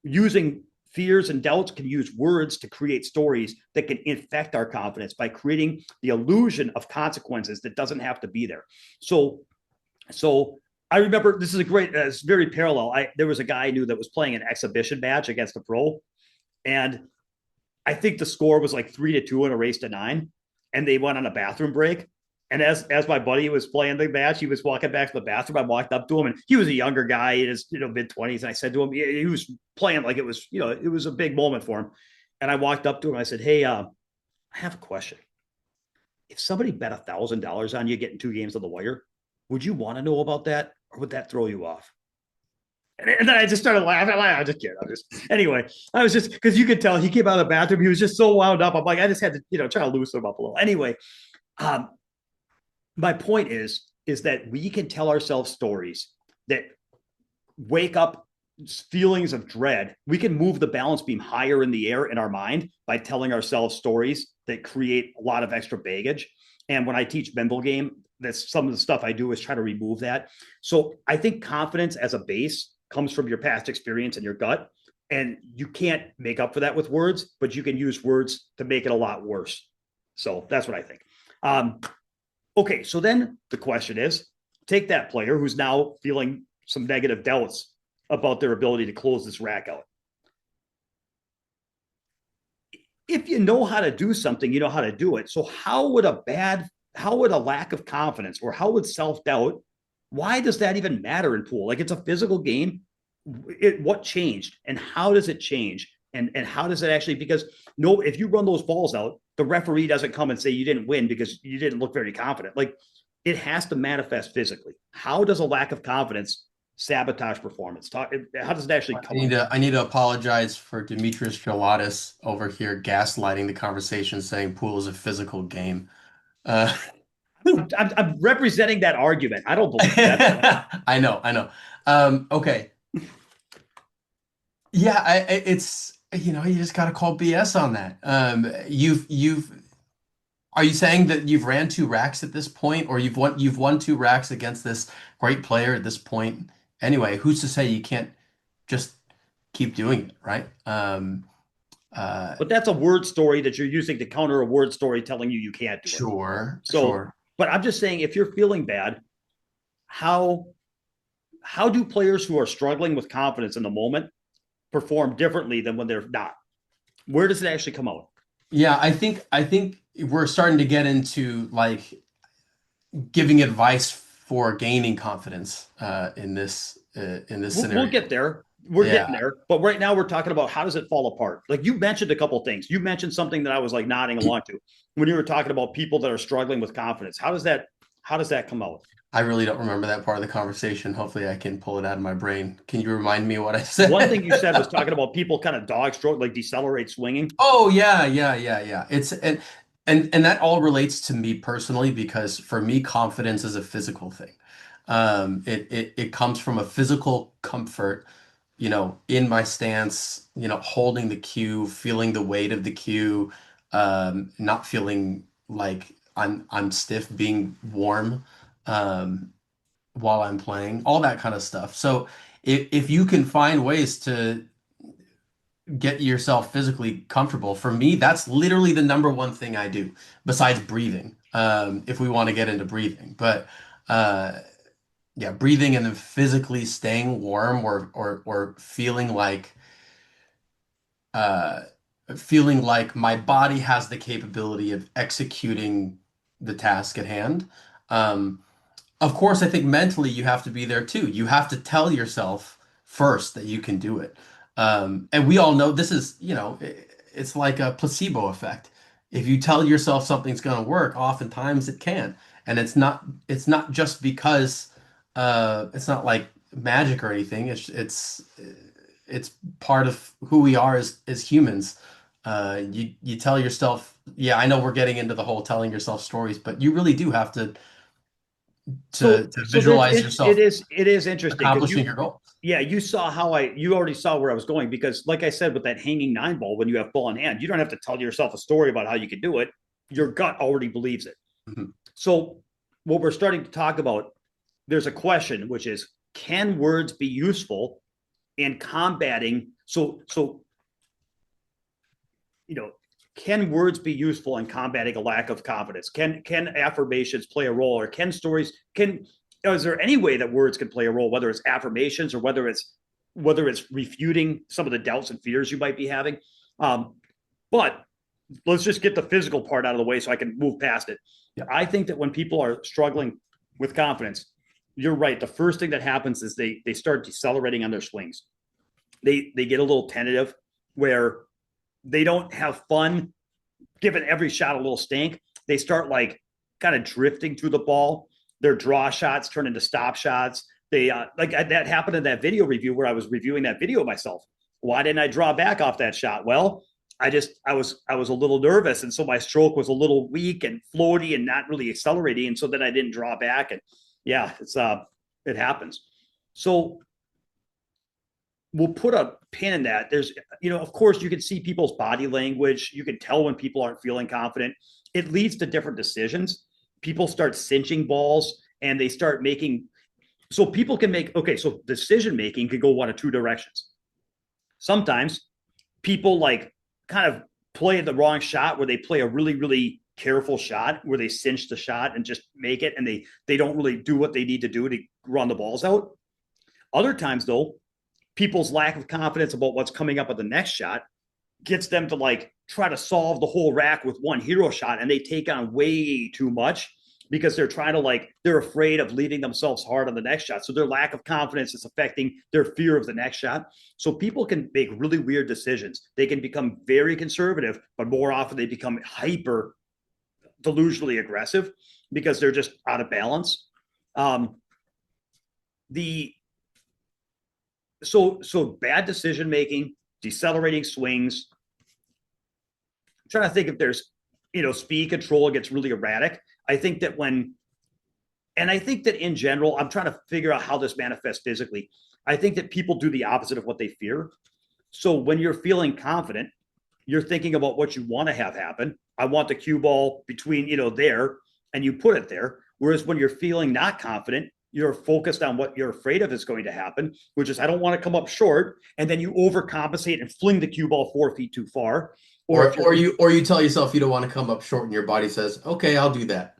using fears and doubts, can use words to create stories that can infect our confidence by creating the illusion of consequences that doesn't have to be there. So I remember, this is a great, it's very parallel. There was a guy I knew that was playing an exhibition match against a pro, and I think the score was like 3-2 in a race to 9, and they went on a bathroom break. And as my buddy was playing the match, he was walking back to the bathroom. I walked up to him, and he was a younger guy in his mid-20s. And I said to him, he was playing like it was a big moment for him. And I walked up to him. I said, "Hey, I have a question. If somebody bet $1,000 on you getting 2 games of the wire, would you want to know about that, or would that throw you off?" And then I just started laughing. I'm just kidding. Anyway, I was just, because you could tell he came out of the bathroom. He was just so wound up. I'm like, I just had to, try to loosen him up a little. Anyway, um, my point is that we can tell ourselves stories that wake up feelings of dread. We can move the balance beam higher in the air in our mind by telling ourselves stories that create a lot of extra baggage. And when I teach mental game, that's some of the stuff I do is try to remove that. So I think confidence as a base comes from your past experience and your gut. And you can't make up for that with words, but you can use words to make it a lot worse. So that's what I think. Okay, so then the question is, take that player who's now feeling some negative doubts about their ability to close this rack out. If you know how to do something, you know how to do it. So how would a lack of confidence, or how would self-doubt, why does that even matter in pool? Like, it's a physical game. What changed, and how does it change? And how does it actually, because no, if you run those balls out, the referee doesn't come and say you didn't win because you didn't look very confident. Like, it has to manifest physically. How does a lack of confidence sabotage performance? How does it actually come out? I need to apologize for Demetrius Joatis over here gaslighting the conversation, saying pool is a physical game. Uh, I'm representing that argument. I don't believe that. I know. Okay. Yeah, it's you just got to call BS on that. Are you saying that you've ran 2 racks at this point, or you've won 2 racks against this great player at this point? Anyway, who's to say you can't just keep doing it, right? Uh, But that's a word story that you're using to counter a word story telling you can't do it. sure, So, sure. but I'm just saying, if you're feeling bad, how how do players who are struggling with confidence in the moment perform differently than when they're not? Where does it actually come out? Yeah, I think we're starting to get into like giving advice for gaining confidence in this We'll scenario. get there. We're getting Yeah. there. But right now, we're talking about, how does it fall apart? Like, you mentioned a couple things. You mentioned something that I was like nodding along to when you were talking about people that are struggling with confidence. How does that come out? I really don't remember that part of the conversation. Hopefully I can pull it out of my brain. Can you remind me what I One said? thing you said was talking about people kind of dog stroke, like decelerate swinging. Oh yeah, yeah, yeah, yeah. It's and that all relates to me personally because for me, confidence is a physical thing. It comes from a physical comfort, in my stance, holding the cue, feeling the weight of the cue, not feeling like I'm stiff, being warm. Um, while I'm playing, all that kind of stuff. So if you can find ways to get yourself physically comfortable, for me, that's literally the number one thing I do besides breathing. If we want to get into breathing, but uh, yeah, breathing and then physically staying warm or uh, feeling like my body has the capability of executing the task at hand. Um, of course, I think mentally you have to be there too. You have to tell yourself first that you can do it. And we all know this is, it's like a placebo effect. If you tell yourself something's going to work, oftentimes it can. And it's not just because it's not like magic or anything. It's part of who we are as humans. You tell yourself, yeah, I know we're getting into the whole telling yourself stories, but you really do have to to So there's visualize it yourself is interesting because accomplishing your goal. yeah, you saw how you already saw where I was going because like I said with that hanging nine ball when you have ball in hand, you don't have to tell yourself a story about how you can do it. Your gut already believes it. Mhm. So what we're starting to talk about, there's a question which is, can words be useful in combating you know, can words be useful in combating a lack of confidence? Can affirmations play a role, or can stories can is there any way that words can play a role, whether it's affirmations or whether it's refuting some of the doubts and fears you might be having? But let's just get the physical part out of the way so I can move past it. Yeah. I think that when people are struggling with confidence, you're right. The first thing that happens is they start decelerating on their swings. They get a little tentative where they don't have fun giving every shot a little stink. They start like kind of drifting through the ball. Their draw shots turn into stop shots. They like that happened in that video review where I was reviewing that video myself. Why didn't I draw back off that shot? Well, I was a little nervous, and so my stroke was a little weak and floaty and not really accelerating, and so then I didn't draw back. And yeah, it happens. So we'll put a pin in that. There's, of course, you can see people's body language. You can tell when people aren't feeling confident. It leads to different decisions. People start cinching balls and they start making, so people can make, okay, so decision making could go one of two directions. Sometimes people like kind of play the wrong shot where they play a really, really careful shot where they cinch the shot and just make it and they don't really do what they need to do to run the balls out. Other times, though, people's lack of confidence about what's coming up at the next shot gets them to like try to solve the whole rack with one hero shot, and they take on way too much because they're trying to they're afraid of leaving themselves hard on the next shot. So their lack of confidence is affecting their fear of the next shot. So people can make really weird decisions. They can become very conservative, but more often they become hyper delusionally aggressive because they're just out of balance. The so bad decision making, decelerating swings. I'm trying to think if there's speed control gets really erratic. I think that I think that in general, I'm trying to figure out how this manifests physically. I think that people do the opposite of what they fear. So when you're feeling confident, you're thinking about what you want to have happen. I want the cue ball between there, and you put it there. Whereas when you're feeling not confident, you're focused on what you're afraid of is going to happen, which is I don't want to come up short, and then you overcompensate and fling the cue ball 4 feet too far. Or you tell yourself you don't want to come up short and your body says, okay, I'll do that.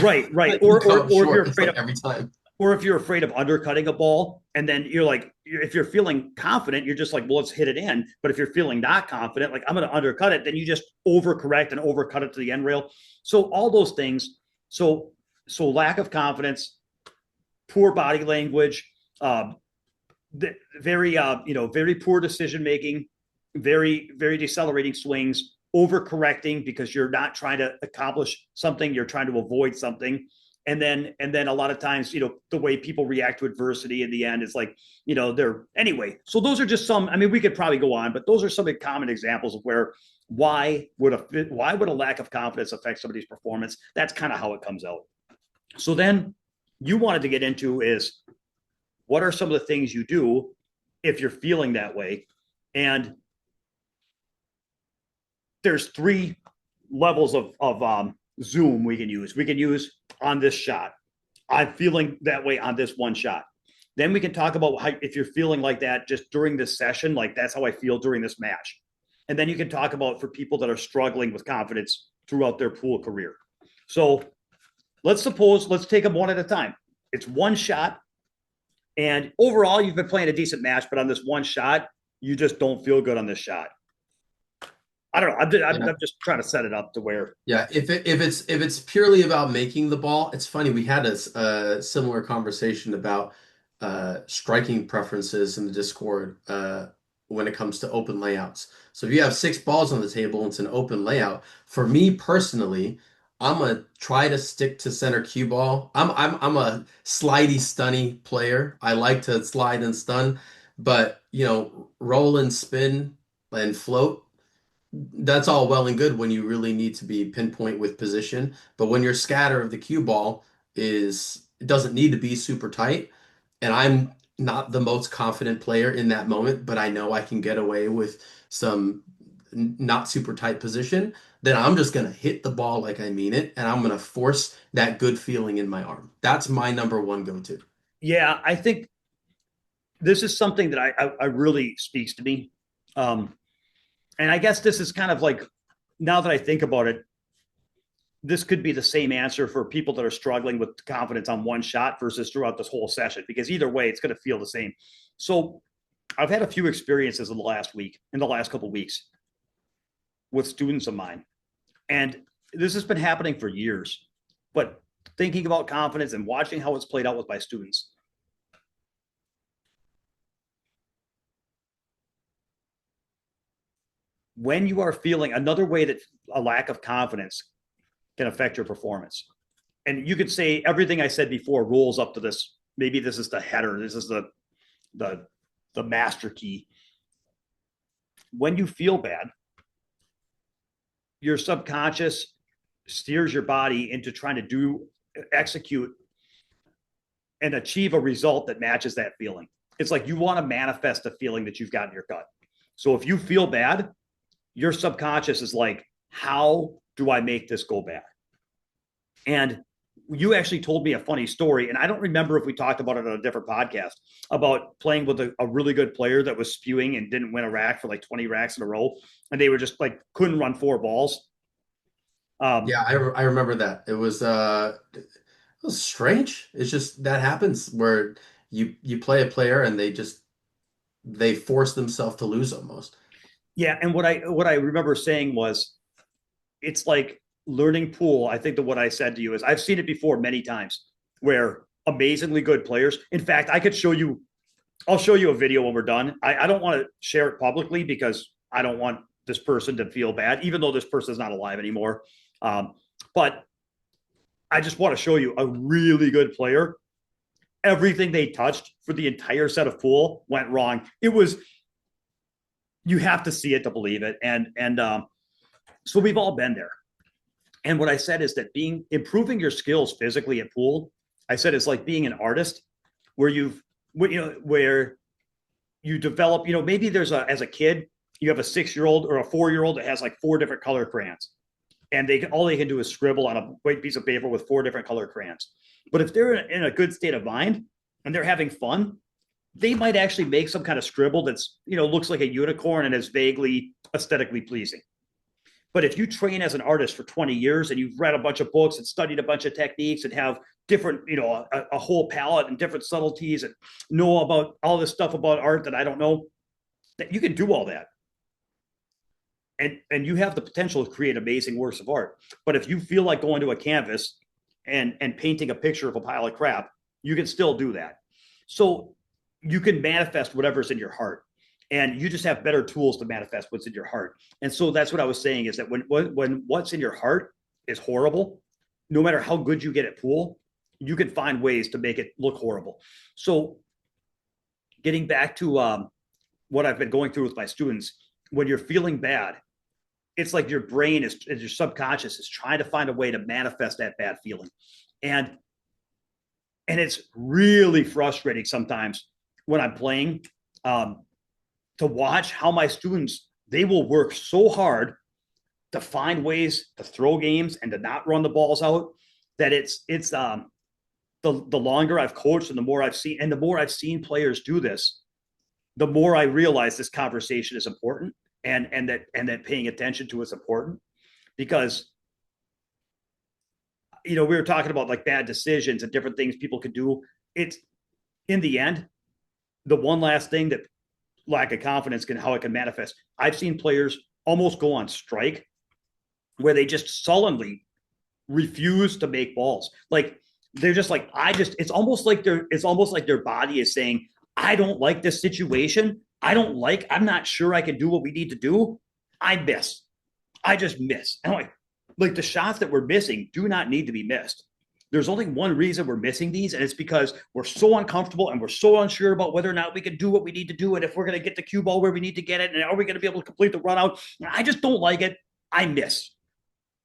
Right. You Or come or up or if you're short. It's afraid like of every time. or if you're afraid of undercutting a ball, and then you're like, if you're feeling confident, you're just like, well, let's hit it in. But if you're feeling not confident, like I'm going to undercut it, then you just overcorrect and overcut it to the end rail. So all those things. So lack of confidence, poor body language, uh, very poor decision making, very very decelerating swings, overcorrecting because you're not trying to accomplish something, you're trying to avoid something. And then a lot of times, the way people react to adversity in the end is like, they're anyway. So those are just some. I mean, we could probably go on, but those are some common examples of where why would a lack of confidence affect somebody's performance? That's kind of how it comes out. So then you wanted to get into is what are some of the things you do if you're feeling that way? And there's three levels of zoom we can use. We can use on this shot. I'm feeling that way on this one shot. Then we can talk about how, if you're feeling like that just during this session, like that's how I feel during this match. And then you can talk about for people that are struggling with confidence throughout their pool career. So let's take them one at a time. It's one shot. And overall, you've been playing a decent match, but on this one shot, you just don't feel good on this shot. I don't know. I'm just trying to set it up to where. Yeah, if it's purely about making the ball, it's funny. We had a similar conversation about striking preferences in the Discord when it comes to open layouts. So if you have 6 balls on the table and it's an open layout, for me personally, I'm gonna try to stick to center cue ball. I'm a slidey stunny player. I like to slide and stun, but roll and spin and float, that's all well and good when you really need to be pinpoint with position. But when your scatter of the cue ball it doesn't need to be super tight, and I'm not the most confident player in that moment, but I know I can get away with some not super tight position, then I'm just going to hit the ball like I mean it, and I'm going to force that good feeling in my arm. That's my number one go-to. Yeah, I think this is something that I really speaks to me. And I guess this is kind of like, now that I think about it, this could be the same answer for people that are struggling with confidence on one shot versus throughout this whole session, because either way, it's going to feel the same. So I've had a few experiences in the last couple of weeks with students of mine. And this has been happening for years, but thinking about confidence and watching how it's played out with my students. When you are feeling another way that a lack of confidence can affect your performance. And you could say everything I said before rolls up to this. Maybe this is the header. This is the master key. When you feel bad, your subconscious steers your body into trying to execute and achieve a result that matches that feeling. It's like you want to manifest a feeling that you've got in your gut. So if you feel bad, your subconscious is like, how do I make this go bad? And you actually told me a funny story, and I don't remember if we talked about it on a different podcast, about playing with a really good player that was spewing and didn't win a rack for like 20 racks in a row, and they were just like couldn't run 4 balls. Yeah, I remember that. It was strange. It's just that happens where you play a player and they force themselves to lose almost. Yeah, and what I remember saying was, it's like learning pool. I think that what I said to you is I've seen it before many times where amazingly good players. In fact, I'll show you a video when we're done. I don't want to share it publicly because I don't want this person to feel bad, even though this person is not alive anymore. But I just want to show you a really good player. Everything they touched for the entire set of pool went wrong. You have to see it to believe it. And so we've all been there. And what I said is that improving your skills physically at pool, I said it's like being an artist where where you develop, maybe as a kid, you have a 6-year-old or a 4-year-old that has like 4 different color crayons. And all they can do is scribble on a white piece of paper with 4 different color crayons. But if they're in a good state of mind and they're having fun, they might actually make some kind of scribble that's, looks like a unicorn and is vaguely aesthetically pleasing. But if you train as an artist for 20 years and you've read a bunch of books and studied a bunch of techniques and have different, a whole palette and different subtleties and know about all this stuff about art that I don't know, that you can do all that. And you have the potential to create amazing works of art. But if you feel like going to a canvas and painting a picture of a pile of crap, you can still do that. So you can manifest whatever's in your heart, and you just have better tools to manifest what's in your heart. And so that's what I was saying, is that when what's in your heart is horrible, no matter how good you get at pool, you can find ways to make it look horrible. So getting back to what I've been going through with my students, when you're feeling bad, it's like your brain your subconscious is trying to find a way to manifest that bad feeling. And it's really frustrating sometimes when I'm playing, to watch how my students, they will work so hard to find ways to throw games and to not run the balls out, that it's the longer I've coached and the more I've seen, and the more I've seen players do this, the more I realize this conversation is important, and that paying attention to is important, because we were talking about like bad decisions and different things people could do. It's in the end, the one last thing that lack of confidence can how it can manifest. I've seen players almost go on strike where they just sullenly refuse to make balls. Like they're just like, it's almost like their body is saying, I don't like this situation. I'm not sure I can do what we need to do. I miss. I just miss. And I'm like the shots that we're missing do not need to be missed. There's only one reason we're missing these, and it's because we're so uncomfortable and we're so unsure about whether or not we can do what we need to do, and if we're going to get the cue ball where we need to get it, and are we going to be able to complete the run out? I just don't like it. I miss.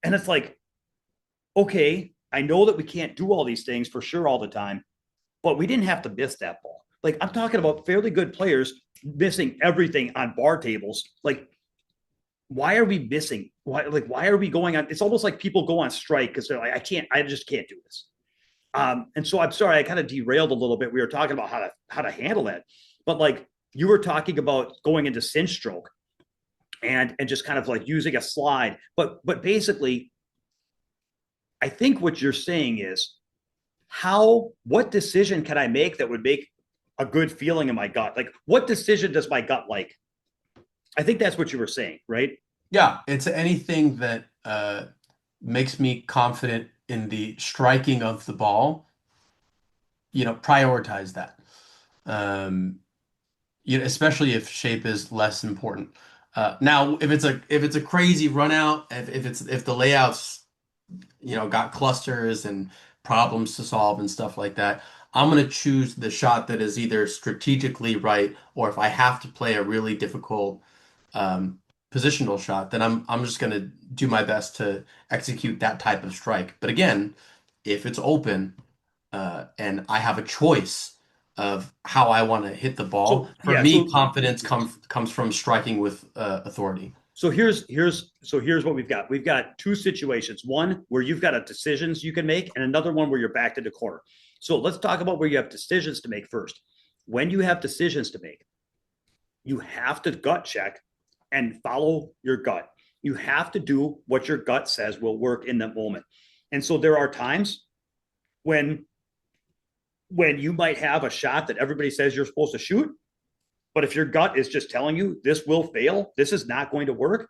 And it's like, okay, I know that we can't do all these things for sure all the time, but we didn't have to miss that ball. Like I'm talking about fairly good players missing everything on bar tables. Like, why are we missing? Why are we going on? It's almost like people go on strike because they're like, I just can't do this. And so I'm sorry, I kind of derailed a little bit. We were talking about how to handle that, but like you were talking about going into cinch stroke and just kind of like using a slide. But basically, I think what you're saying is what decision can I make that would make a good feeling in my gut? Like what decision does my gut like? I think that's what you were saying, right? Yeah, it's anything that makes me confident in the striking of the ball. Prioritize that. Um, especially if shape is less important. Now, if it's a crazy run out, if the layouts got clusters and problems to solve and stuff like that, I'm going to choose the shot that is either strategically right, or if I have to play a really difficult um, positional shot, then I'm just going to do my best to execute that type of strike. But again, if it's open and I have a choice of how I want to hit the ball, So for yeah, me, confidence comes from striking with authority. so here's what we've got. We've got two situations. One where you've got a decisions you can make, and another one where you're backed into corner. So let's talk about where you have decisions to make first. When you have decisions to make, you have to gut check and follow your gut. You have to do what your gut says will work in that moment. And so there are times when you might have a shot that everybody says you're supposed to shoot, but if your gut is just telling you this will fail, this is not going to work,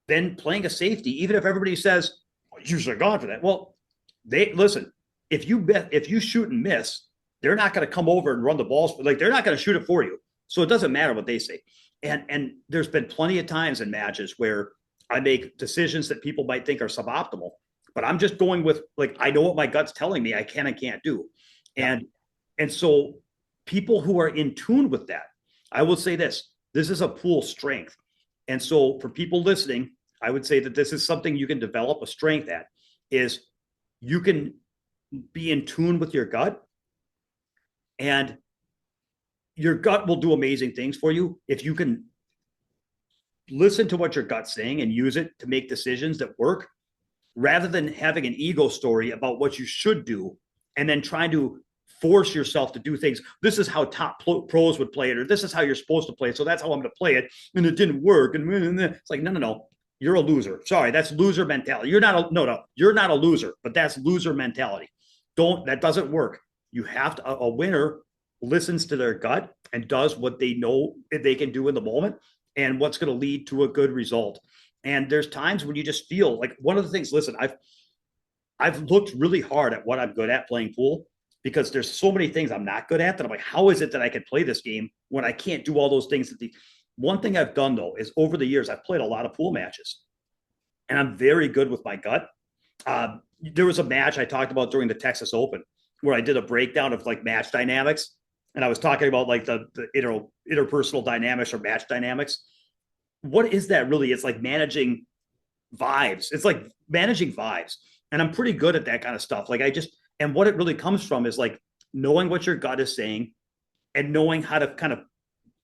then playing a safety, even if everybody says you should have gone for that. Well, they listen. If you shoot and miss, they're not going to come over and run the balls. Like they're not going to shoot it for you. So it doesn't matter what they say. And there's been plenty of times in matches where I make decisions that people might think are suboptimal, but I'm just going with like I know what my gut's telling me I can and can't do. Yeah. And so people who are in tune with that, I will say this is a pool strength. And so for people listening, I would say that this is something you can develop a strength at, is you can be in tune with your gut, and your gut will do amazing things for you if you can listen to what your gut's saying and use it to make decisions that work, rather than having an ego story about what you should do and then trying to force yourself to do things. This is how top pros would play it, or this is how you're supposed to play it, so that's how I'm going to play it, and it didn't work. And it's like, no. You're a loser. Sorry, that's loser mentality. You're not a loser, but that's loser mentality. That doesn't work. You have to, a winner listens to their gut and does what they know they can do in the moment and what's going to lead to a good result. And there's times when you just feel like one of the things, listen, I've looked really hard at what I'm good at playing pool, because there's so many things I'm not good at that I'm like, how is it that I can play this game when I can't do all those things? One thing I've done though is over the years, I've played a lot of pool matches and I'm very good with my gut. There was a match I talked about during the Texas Open where I did a breakdown of like match dynamics. And I was talking about like the interpersonal dynamics or match dynamics. What is that really? It's like managing vibes. It's like managing vibes. And I'm pretty good at that kind of stuff. Like and what it really comes from is like knowing what your gut is saying and knowing how to kind of,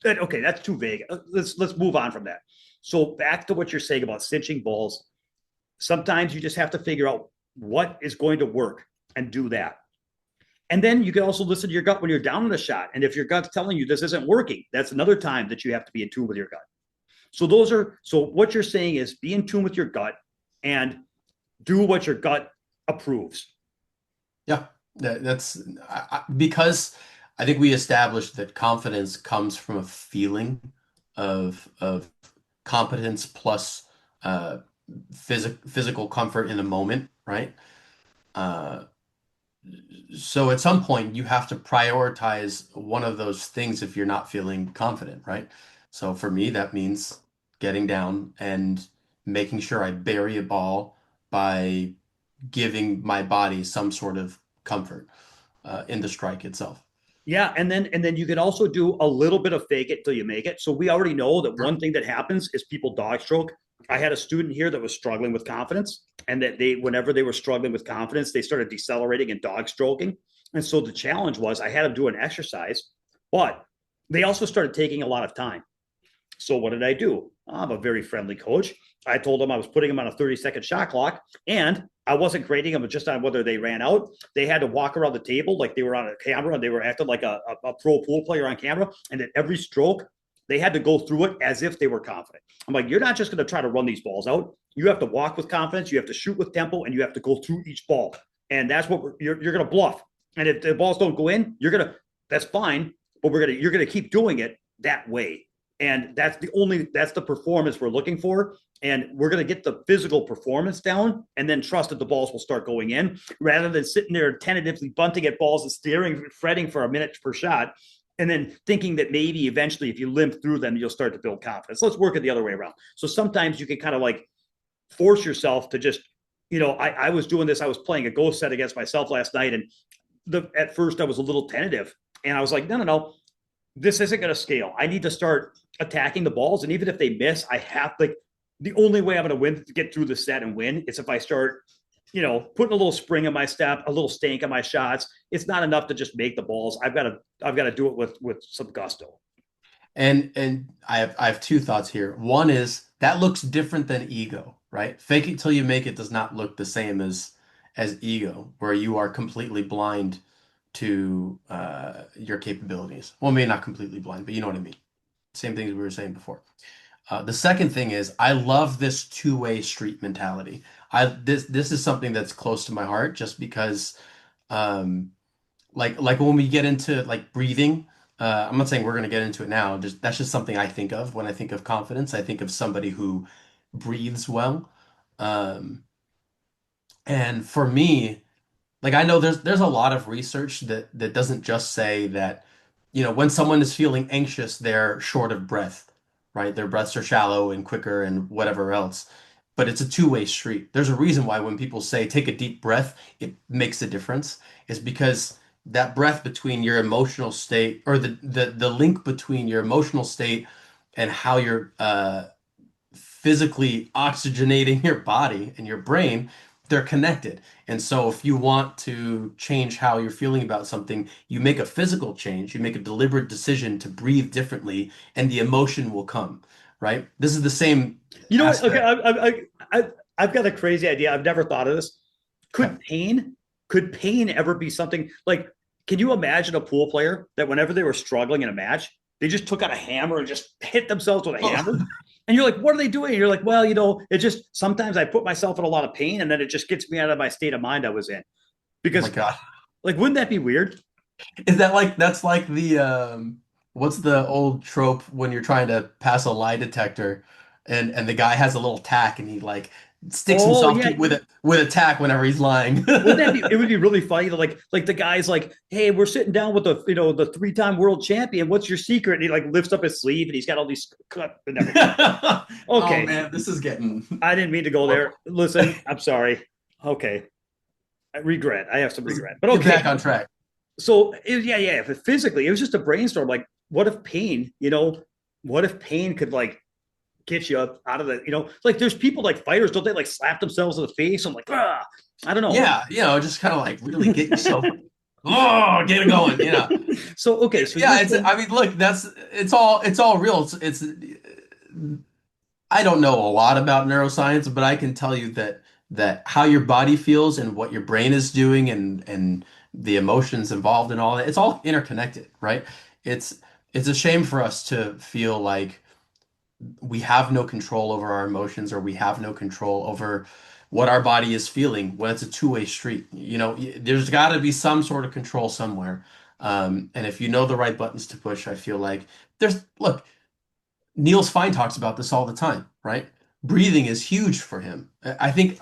okay, that's too vague. Let's move on from that. So back to what you're saying about cinching balls. Sometimes you just have to figure out what is going to work and do that. And then you can also listen to your gut when you're down in a shot. And if your gut's telling you this isn't working, that's another time that you have to be in tune with your gut. So what you're saying is be in tune with your gut and do what your gut approves. Yeah, that's because I think we established that confidence comes from a feeling of competence plus uh, physical comfort in the moment, right? Uh, so at some point you have to prioritize one of those things if you're not feeling confident, right? So for me, that means getting down and making sure I bury a ball by giving my body some sort of comfort in the strike itself. Yeah, and then you can also do a little bit of fake it till you make it. So we already know that Sure. one thing that happens is people dog stroke. I had a student here that was struggling with confidence, and that they, whenever they were struggling with confidence, they started decelerating and dog stroking. And so the challenge was I had them do an exercise, but they also started taking a lot of time. So what did I do? I'm a very friendly coach. I told them I was putting them on a 30-second shot clock, and I wasn't grading them just on whether they ran out. They had to walk around the table like they were on a camera, and they were acting like a pro pool player on camera. And at every stroke, they had to go through it as if they were confident. I'm like, you're not just going to try to run these balls out. You have to walk with confidence. You have to shoot with tempo, and you have to go through each ball. And that's what you're going to bluff. And if the balls don't go in, that's fine, but you're gonna keep doing it that way. And that's the performance we're looking for. And we're going to get the physical performance down and then trust that the balls will start going in rather than sitting there tentatively bunting at balls and staring, fretting for a minute per shot. And then thinking that maybe eventually, if you limp through them, you'll start to build confidence. Let's work it the other way around. So sometimes you can kind of like force yourself to just, I was doing this. I was playing a ghost set against myself last night. And at first I was a little tentative and I was like, no, this isn't going to scale. I need to start attacking the balls. And even if they miss, I have like the only way I'm going to win to get through the set and win is if I start, putting a little spring in my step, a little stank in my shots. It's not enough to just make the balls. I've got to do it with some gusto. And I have two thoughts here. One is that looks different than ego, right? Fake it till you make it does not look the same as ego, where you are completely blind to your capabilities. Well, maybe not completely blind, but you know what I mean. Same things we were saying before. The second thing is I love this two-way street mentality. This is something that's close to my heart just because um, like when we get into like breathing, I'm not saying we're gonna get into it now. Just that's just something I think of when I think of confidence. I think of somebody who breathes well. Um, and for me, like I know there's a lot of research that doesn't just say that, when someone is feeling anxious, they're short of breath, right? Their breaths are shallow and quicker and whatever else. But it's a two-way street. There's a reason why when people say take a deep breath, it makes a difference. Is because that breath between your emotional state or the link between your emotional state and how you're physically oxygenating your body and your brain, they're connected. And so if you want to change how you're feeling about something, you make a physical change, you make a deliberate decision to breathe differently, and the emotion will come, right? This is the same You know what? Okay, aspect. I've got a crazy idea. I've never thought of this. Okay. Could pain, could pain ever be something like? Can you imagine a pool player that whenever they were struggling in a match, they just took out a hammer and just hit themselves with a Oh, hammer? And you're like, what are they doing? And you're like, well, it just sometimes I put myself in a lot of pain, and then it just gets me out of my state of mind I was in. oh my Because, God. like, wouldn't that be weird? Is that like that's like the what's the old trope when you're trying to pass a lie detector and the guy has a little tack and he like sticks Oh himself yeah, with a tack whenever he's lying. wouldn't that be? It would be really funny to like the guy's like, hey, we're sitting down with the 3-time world champion. What's your secret? And he like lifts up his sleeve and he's got all these cut. Never mind. Oh Okay, man, this is getting I didn't mean to go there. horrible. Listen, I'm sorry. Okay, I regret. I have some Let's regret. But get back okay, on track. so yeah. If physically, it was just a brainstorm. Like, what if pain? What if pain could like get you up out of like there's people like fighters, don't they like slap themselves in the face? I'm like, ah, I don't know. Yeah, just kind of like really get yourself, oh, get it going, So okay, so you're Yeah, saying I mean, look, it's all real. It's I don't know a lot about neuroscience, but I can tell you that how your body feels and what your brain is doing and the emotions involved in all that. It's all interconnected, right? It's it's a shame for us to feel like we have no control over our emotions or we have no control over what our body is feeling when it's a two-way street. There's got to be some sort of control somewhere. And if you know the right buttons to push, I feel like look, Niels Fine talks about this all the time, right? Breathing is huge for him. I think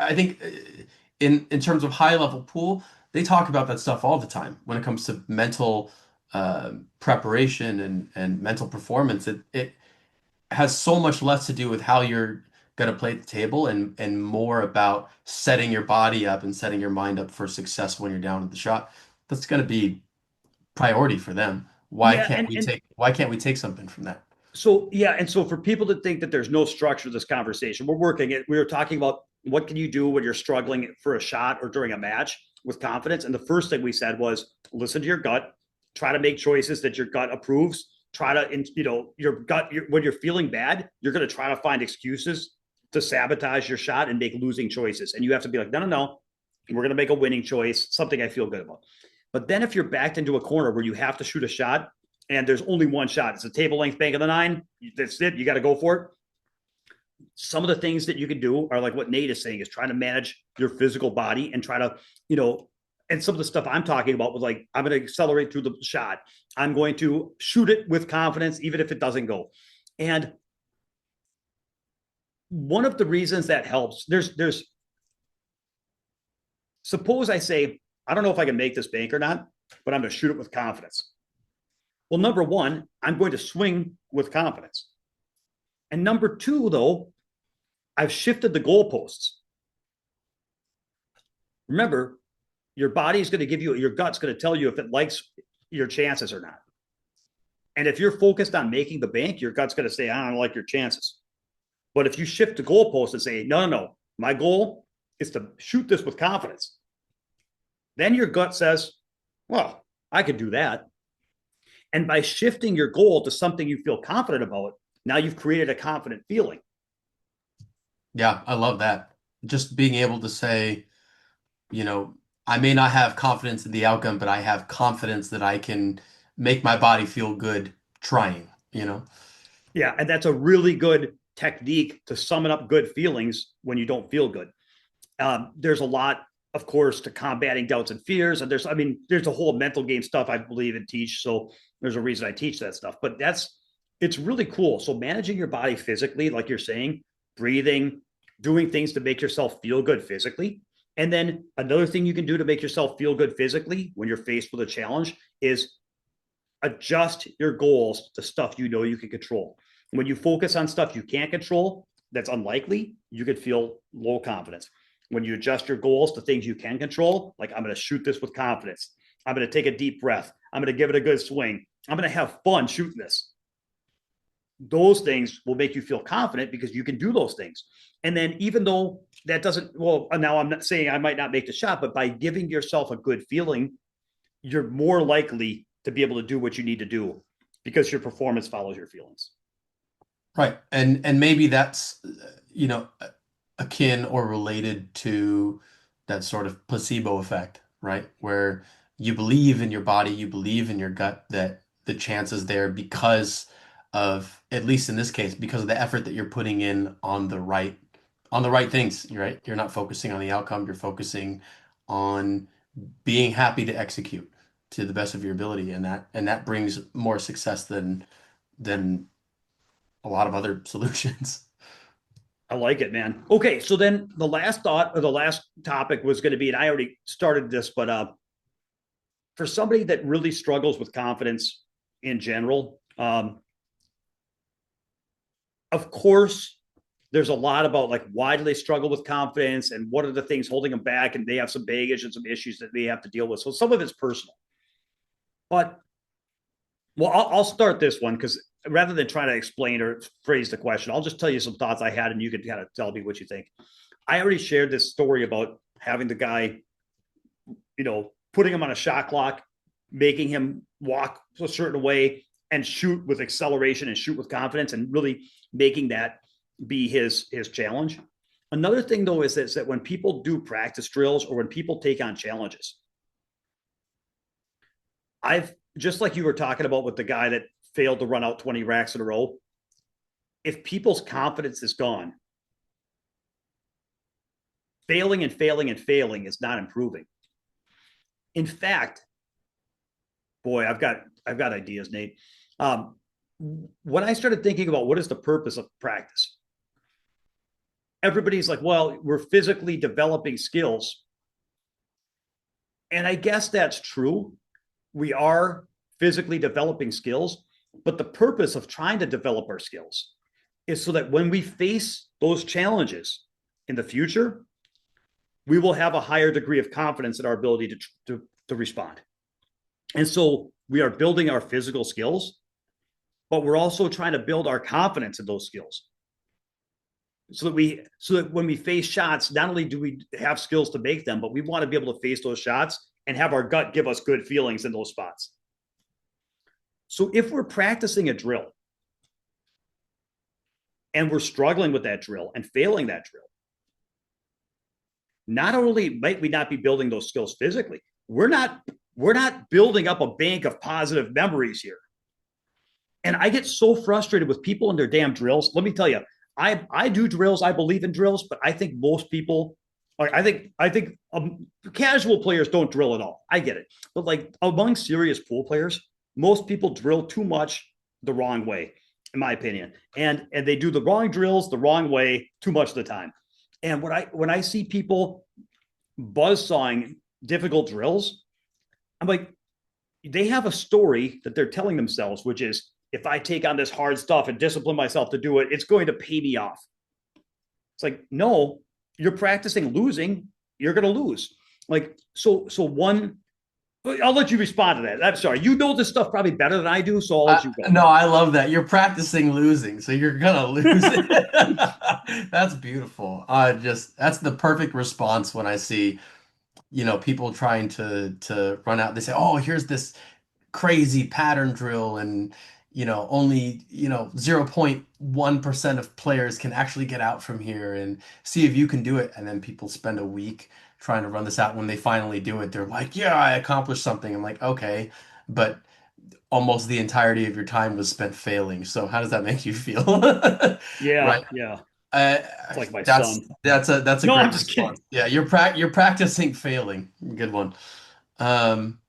in terms of high level pool, they talk about that stuff all the time when it comes to mental preparation and mental performance. It has so much less to do with how you're going to play at the table and more about setting your body up and setting your mind up for success when you're down at the shot. That's going to be priority for them. Why Yeah, can't and we and take something from that? so yeah, and so for people to think that there's no structure to this conversation, we're working it. We were talking about what can you do when you're struggling for a shot or during a match with confidence. And the first thing we said was listen to your gut, try to make choices that your gut approves. Try to, your gut, when you're feeling bad, you're going to try to find excuses to sabotage your shot and make losing choices. And you have to be like, no, no, no, we're going to make a winning choice, something I feel good about. But then if you're backed into a corner where you have to shoot a shot, and there's only one shot. It's a table length bank of the nine. That's it. You got to go for it. Some of the things that you can do are like what Nate is saying is trying to manage your physical body and try to, and some of the stuff I'm talking about was like, I'm going to accelerate through the shot. I'm going to shoot it with confidence, even if it doesn't go. And one of the reasons that helps, suppose I say, I don't know if I can make this bank or not, but I'm going to shoot it with confidence. Well, number one, I'm going to swing with confidence. And number two, though, I've shifted the goalposts. Remember, your body is going to give you, your gut's going to tell you if it likes your chances or not. And if you're focused on making the bank, your gut's going to say, I don't like your chances. But if you shift the goalpost and say, no, no, no, my goal is to shoot this with confidence, then your gut says, well, I could do that. And by shifting your goal to something you feel confident about, now you've created a confident feeling. Yeah, I love that. Just being able to say, you know, I may not have confidence in the outcome, but I have confidence that I can make my body feel good trying, you know? Yeah. And that's a really good technique to summon up good feelings when you don't feel good. There's a lot, of course, to combating doubts and fears. And there's a whole mental game stuff I believe and teach. So there's a reason I teach that stuff. But it's really cool. So managing your body physically, like you're saying, breathing, doing things to make yourself feel good physically. And then another thing you can do to make yourself feel good physically when you're faced with a challenge is adjust your goals to stuff you know you can control. When you focus on stuff you can't control, that's unlikely, you could feel low confidence. When you adjust your goals to things you can control, like I'm going to shoot this with confidence, I'm going to take a deep breath, I'm going to give it a good swing, I'm going to have fun shooting this. Those things will make you feel confident because you can do those things. And then even though that doesn't, well, now I'm not saying I might not make the shot, but by giving yourself a good feeling, you're more likely to be able to do what you need to do because your performance follows your feelings. Right. And maybe that's, you know, akin or related to that sort of placebo effect, right? Where you believe in your body, you believe in your gut that the chance is there because of, at least in this case, because of the effort that you're putting in on the right things, right? You're not focusing on the outcome, you're focusing on being happy to execute to the best of your ability, and that brings more success than a lot of other solutions. I like it, man. Okay, so then the last thought or the last topic was going to be, and I already started this, but for somebody that really struggles with confidence in general, of course, there's a lot about like why do they struggle with confidence and what are the things holding them back, and they have some baggage and some issues that they have to deal with. So some of it's personal, but well, I'll start this one because rather than try to explain or phrase the question, I'll just tell you some thoughts I had, and you can kind of tell me what you think. I already shared this story about having the guy, putting him on a shot clock, making him walk a certain way and shoot with acceleration and shoot with confidence, and really making that be his challenge. Another thing though is that when people do practice drills or when people take on challenges, I've just like you were talking about with the guy that failed to run out 20 racks in a row. If people's confidence is gone, failing and failing and failing is not improving. In fact, boy, I've got ideas, Nate. Um, when I started thinking about what is the purpose of practice, everybody's like, well, we're physically developing skills. And I guess that's true. We are physically developing skills, but the purpose of trying to develop our skills is so that when we face those challenges in the future, we will have a higher degree of confidence in our ability to respond. And so we are building our physical skills, but we're also trying to build our confidence in those skills. So that when we face shots, not only do we have skills to make them, but we want to be able to face those shots and have our gut give us good feelings in those spots. So if we're practicing a drill and we're struggling with that drill and failing that drill, not only might we not be building those skills physically, we're not building up a bank of positive memories here. And I get so frustrated with people and their damn drills. Let me tell you, I do drills. I believe in drills, but I think most people, I think casual players don't drill at all. I get it, but like among serious pool players, most people drill too much the wrong way, in my opinion, and they do the wrong drills the wrong way too much of the time. And when I see people buzzsawing difficult drills, I'm like, they have a story that they're telling themselves, which is, if I take on this hard stuff and discipline myself to do it, it's going to pay me off. It's like, no, you're practicing losing. You're going to lose. Like, so one, I'll let you respond to that. I'm sorry. You know this stuff probably better than I do, so I'll let you go. No, I love that. You're practicing losing, so you're gonna lose it. That's beautiful. That's the perfect response when I see, people trying to run out. They say, "Oh, here's this crazy pattern drill and only 0.1% of players can actually get out from here and see if you can do it." And then people spend a week trying to run this out. When they finally do it, they're like, "Yeah, I accomplished something." I'm like, "Okay, but almost the entirety of your time was spent failing, so how does that make you feel?" Yeah, Right. yeah. uh, It's like my that's son. that's a No, I'm great just kidding. response. Yeah, you're practicing failing. Good one. um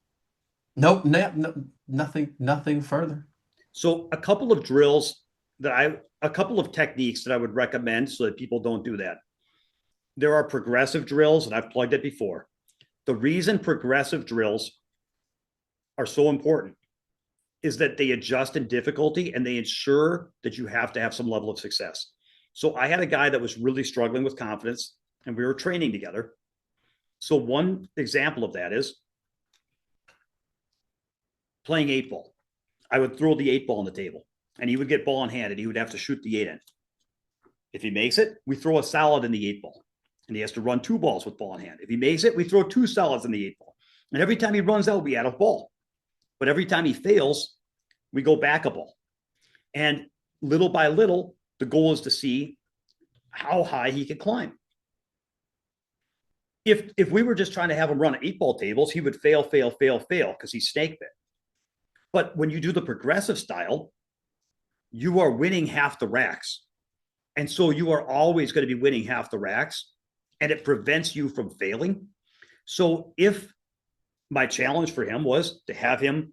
Nope, no, nothing further. So a couple of techniques that I would recommend so that people don't do that. There are progressive drills, and I've plugged it before. The reason progressive drills are so important is that they adjust in difficulty and they ensure that you have to have some level of success. So I had a guy that was really struggling with confidence, and we were training together. So one example of that is playing eight ball. I would throw the eight ball on the table, and he would get ball in hand, and he would have to shoot the eight in. If he makes it, we throw a solid in the eight ball, and he has to run two balls with ball in hand. If he makes it, we throw two solids in the eight ball. And every time he runs out, we add a ball. But every time he fails, we go back a ball. And little by little, the goal is to see how high he can climb. If we were just trying to have him run eight ball tables, he would fail because he's snake bit. But when you do the progressive style, you are winning half the racks. And so you are always going to be winning half the racks, and it prevents you from failing. So if my challenge for him was to have him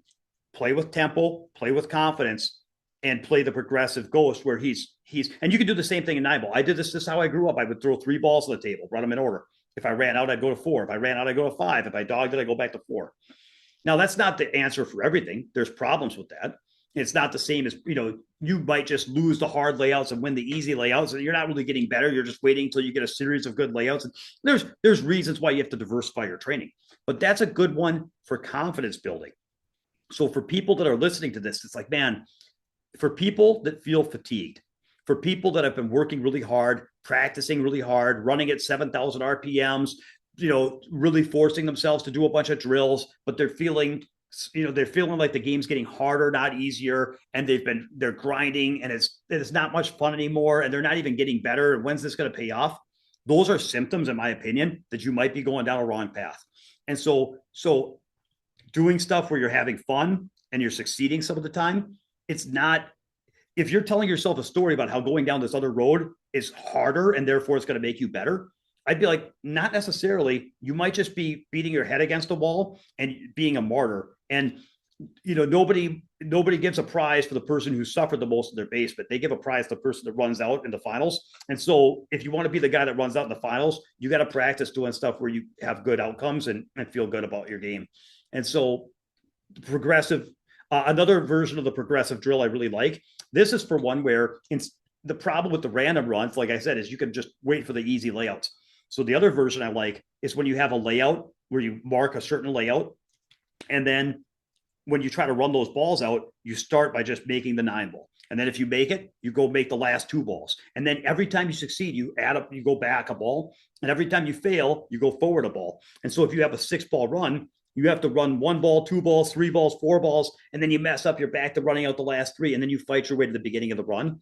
play with tempo, play with confidence, and play the progressive ghost where he's, and you can do the same thing in nine ball. I did this is how I grew up. I would throw three balls on the table, run them in order. If I ran out, I'd go to four. If I ran out, I'd go to five. If I dogged it, I'd go back to four. Now, that's not the answer for everything. There's problems with that. It's not the same as, you might just lose the hard layouts and win the easy layouts. And you're not really getting better. You're just waiting until you get a series of good layouts. And there's reasons why you have to diversify your training. But that's a good one for confidence building. So for people that are listening to this, it's like, man, for people that feel fatigued, for people that have been working really hard, practicing really hard, running at 7,000 RPMs, really forcing themselves to do a bunch of drills, but they're feeling like the game's getting harder, not easier, and they're grinding, and it's not much fun anymore, and they're not even getting better. When's this going to pay off? Those are symptoms, in my opinion, that you might be going down a wrong path. And so doing stuff where you're having fun and you're succeeding some of the time, it's not, if you're telling yourself a story about how going down this other road is harder and therefore it's going to make you better, I'd be like, not necessarily. You might just be beating your head against a wall and being a martyr. And nobody gives a prize for the person who suffered the most in their basement. They give a prize to the person that runs out in the finals. And so if you want to be the guy that runs out in the finals, you got to practice doing stuff where you have good outcomes and feel good about your game. And so progressive, another version of the progressive drill I really like. This is for one where the problem with the random runs, like I said, is you can just wait for the easy layouts. So the other version I like is when you have a layout where you mark a certain layout, and then when you try to run those balls out, you start by just making the 9 ball. And then if you make it, you go make the last 2 balls. And then every time you succeed, you add up, you go back a ball. And every time you fail, you go forward a ball. And so if you have a 6-ball run, you have to run 1 ball, 2 balls, 3 balls, 4 balls, and then you mess up, you're back to running out the last 3, and then you fight your way to the beginning of the run.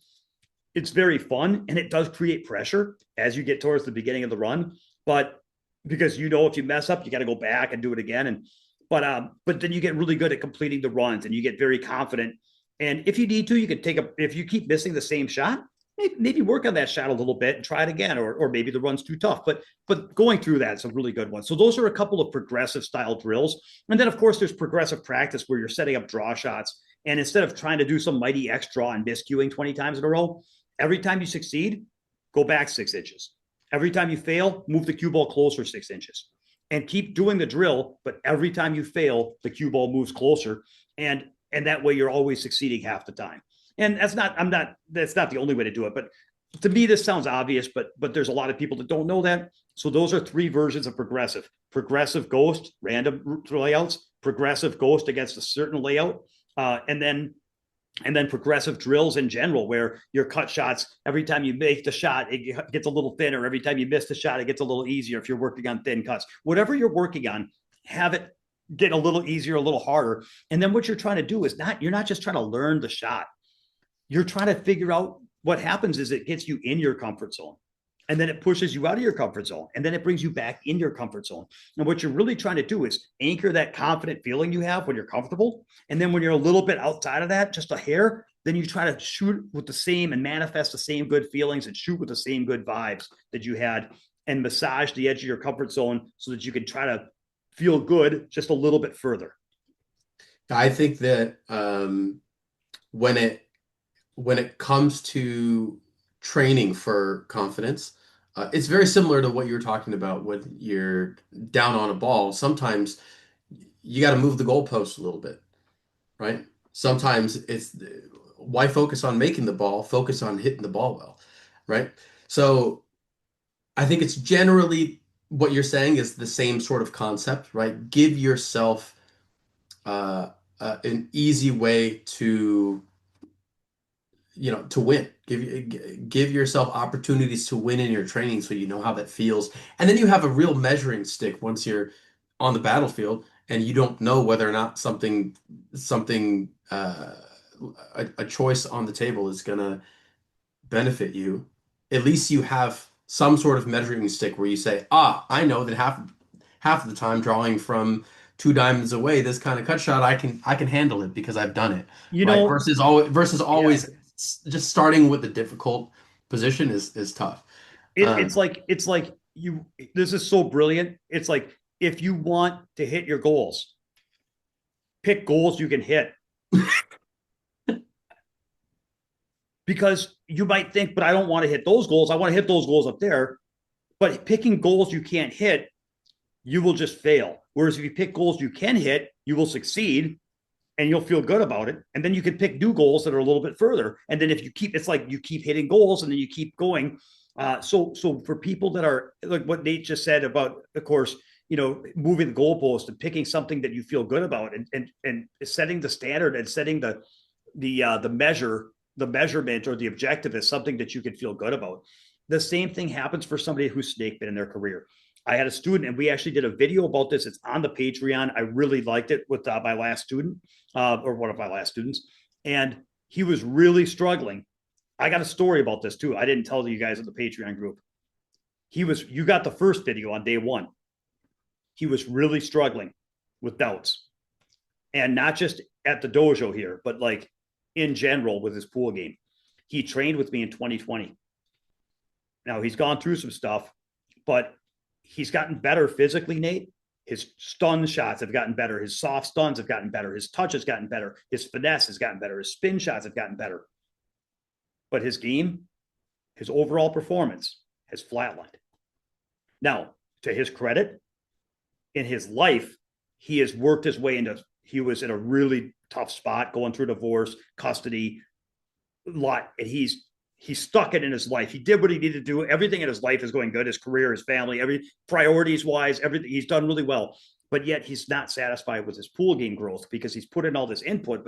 It's very fun, and it does create pressure as you get towards the beginning of the run. But because if you mess up, you got to go back and do it again. But then you get really good at completing the runs, and you get very confident. And if you need to, you can if you keep missing the same shot, maybe work on that shot a little bit and try it again, or maybe the run's too tough. But going through that is a really good one. So those are a couple of progressive style drills. And then of course there's progressive practice where you're setting up draw shots. And instead of trying to do some mighty X draw and miscuing 20 times in a row, every time you succeed, go back 6 inches. Every time you fail, move the cue ball closer 6 inches. And keep doing the drill, but every time you fail, the cue ball moves closer. And that way you're always succeeding half the time. And that's not the only way to do it. But to me, this sounds obvious, but there's a lot of people that don't know that. So those are 3 versions of progressive. Progressive ghost, random layouts, progressive ghost against a certain layout, and then progressive drills in general, where your cut shots, every time you make the shot, it gets a little thinner. Every time you miss the shot, it gets a little easier if you're working on thin cuts. Whatever you're working on, have it get a little easier, a little harder. And then what you're trying to do is you're not just trying to learn the shot. You're trying to figure out what happens is it gets you in your comfort zone. And then it pushes you out of your comfort zone. And then it brings you back in your comfort zone. And what you're really trying to do is anchor that confident feeling you have when you're comfortable. And then when you're a little bit outside of that, just a hair, then you try to shoot with the same and manifest the same good feelings and shoot with the same good vibes that you had and massage the edge of your comfort zone so that you can try to feel good just a little bit further. I think that when it comes to training for confidence, it's very similar to what you were talking about when you're down on a ball. Sometimes you got to move the goalpost a little bit, right? Sometimes it's why focus on making the ball, focus on hitting the ball well, right? So I think it's generally what you're saying is the same sort of concept, right? Give yourself an easy way to win. Give yourself opportunities to win in your training so you know how that feels. And then you have a real measuring stick once you're on the battlefield and you don't know whether or not a choice on the table is going to benefit you. At least you have some sort of measuring stick where you say, I know that half of the time drawing from 2 diamonds away, this kind of cut shot, I can handle it because I've done it. Right? Versus always just starting with the difficult position is tough. It's like this is so brilliant. It's like, if you want to hit your goals, pick goals you can hit. Because you might think, but I don't want to hit those goals. I want to hit those goals up there. But picking goals you can't hit, you will just fail. Whereas if you pick goals you can hit, you will succeed and you'll feel good about it. And then you can pick new goals that are a little bit further. And then if you it's like you keep hitting goals and then you keep going. So for people that are like what Nate just said about, of course, moving the goalpost and picking something that you feel good about and setting the standard and setting the measurement or the objective is something that you can feel good about. The same thing happens for somebody who's snake bit in their career. I had a student, and we actually did a video about this. It's on the Patreon. I really liked it with my last student, or one of my last students, and he was really struggling. I got a story about this too. I didn't tell you guys in the Patreon group. You got the first video on day 1. He was really struggling with doubts. And not just at the dojo here, but like in general with his pool game. He trained with me in 2020. Now he's gone through some stuff, but he's gotten better physically, Nate. His stun shots have gotten better. His soft stuns have gotten better. His touch has gotten better. His finesse has gotten better. His spin shots have gotten better. But his game, his overall performance has flatlined. Now, to his credit, in his life, he has worked his way into, he was in a really tough spot going through divorce, custody, lot, and he's stuck it in his life. He did what he needed to do. Everything in his life is going good. His career, his family, every priorities wise, everything he's done really well. But yet he's not satisfied with his pool game growth because he's put in all this input.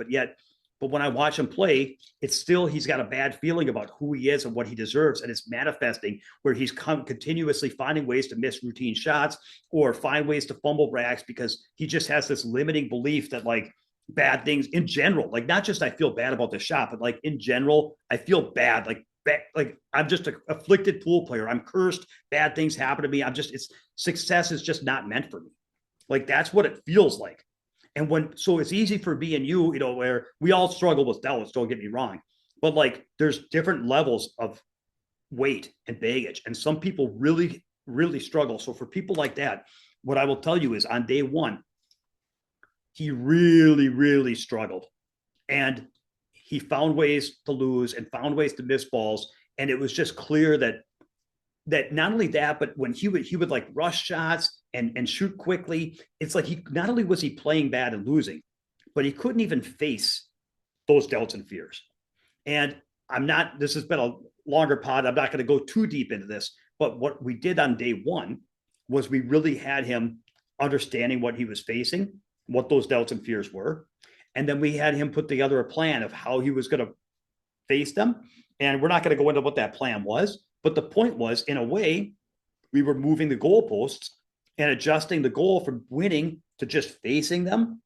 But when I watch him play, it's still he's got a bad feeling about who he is and what he deserves, and it's manifesting where he's continuously finding ways to miss routine shots or find ways to fumble racks because he just has this limiting belief that like bad things in general, like not just I feel bad about the shot, but like in general, I feel bad. Like I'm just an afflicted pool player. I'm cursed. Bad things happen to me. It's success is just not meant for me. Like that's what it feels like. And so it's easy for me and you, where we all struggle with doubts, don't get me wrong. But like there's different levels of weight and baggage. And some people really, really struggle. So for people like that, what I will tell you is on day one, he really, really struggled. And he found ways to lose and found ways to miss balls. And it was just clear that not only that, but when he would like rush shots and shoot quickly, it's like not only was he playing bad and losing, but he couldn't even face those doubts and fears. And this has been a longer pod. I'm not going to go too deep into this, but what we did on day one was we really had him understanding what he was facing, what those doubts and fears were. And then we had him put together a plan of how he was going to face them. And we're not going to go into what that plan was, but the point was, in a way, we were moving the goalposts and adjusting the goal from winning to just facing them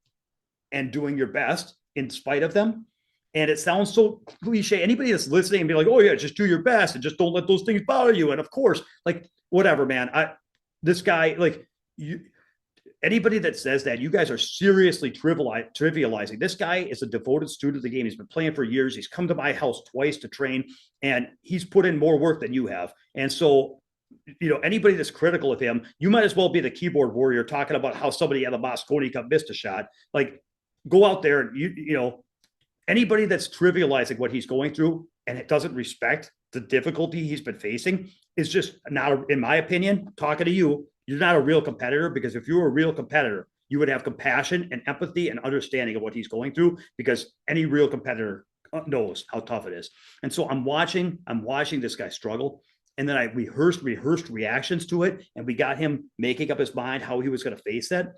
and doing your best in spite of them. And it sounds so cliche. Anybody that's listening and be like, oh yeah, just do your best and just don't let those things bother you. And of course, like whatever, man, this guy, like anybody that says that, you guys are seriously trivializing. This guy is a devoted student of the game. He's been playing for years. He's come to my house twice to train, and he's put in more work than you have. And so, anybody that's critical of him, you might as well be the keyboard warrior talking about how somebody at the Mosconi Cup missed a shot. Like, go out there and anybody that's trivializing what he's going through and it doesn't respect the difficulty he's been facing is just not, in my opinion, talking to you. You're not a real competitor, because if you were a real competitor, you would have compassion and empathy and understanding of what he's going through, because any real competitor knows how tough it is. And so I'm watching this guy struggle. And then I rehearsed reactions to it. And we got him making up his mind how he was going to face that.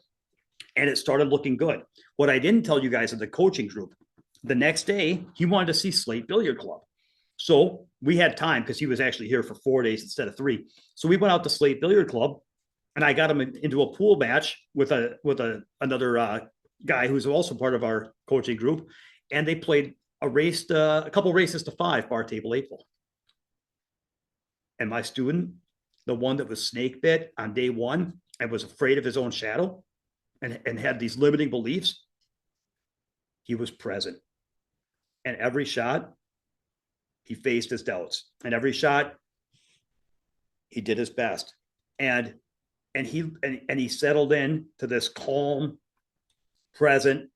And it started looking good. What I didn't tell you guys in the coaching group, the next day, he wanted to see Slate Billiard Club. So we had time because he was actually here for 4 days instead of 3. So we went out to Slate Billiard Club. And I got him into a pool match with another guy who's also part of our coaching group, and they played a couple races to 5 bar table 8 ball. And my student, the one that was snake bit on day one and was afraid of his own shadow, and had these limiting beliefs, he was present. And every shot, he faced his doubts, and every shot, he did his best. And he settled in to this calm, present,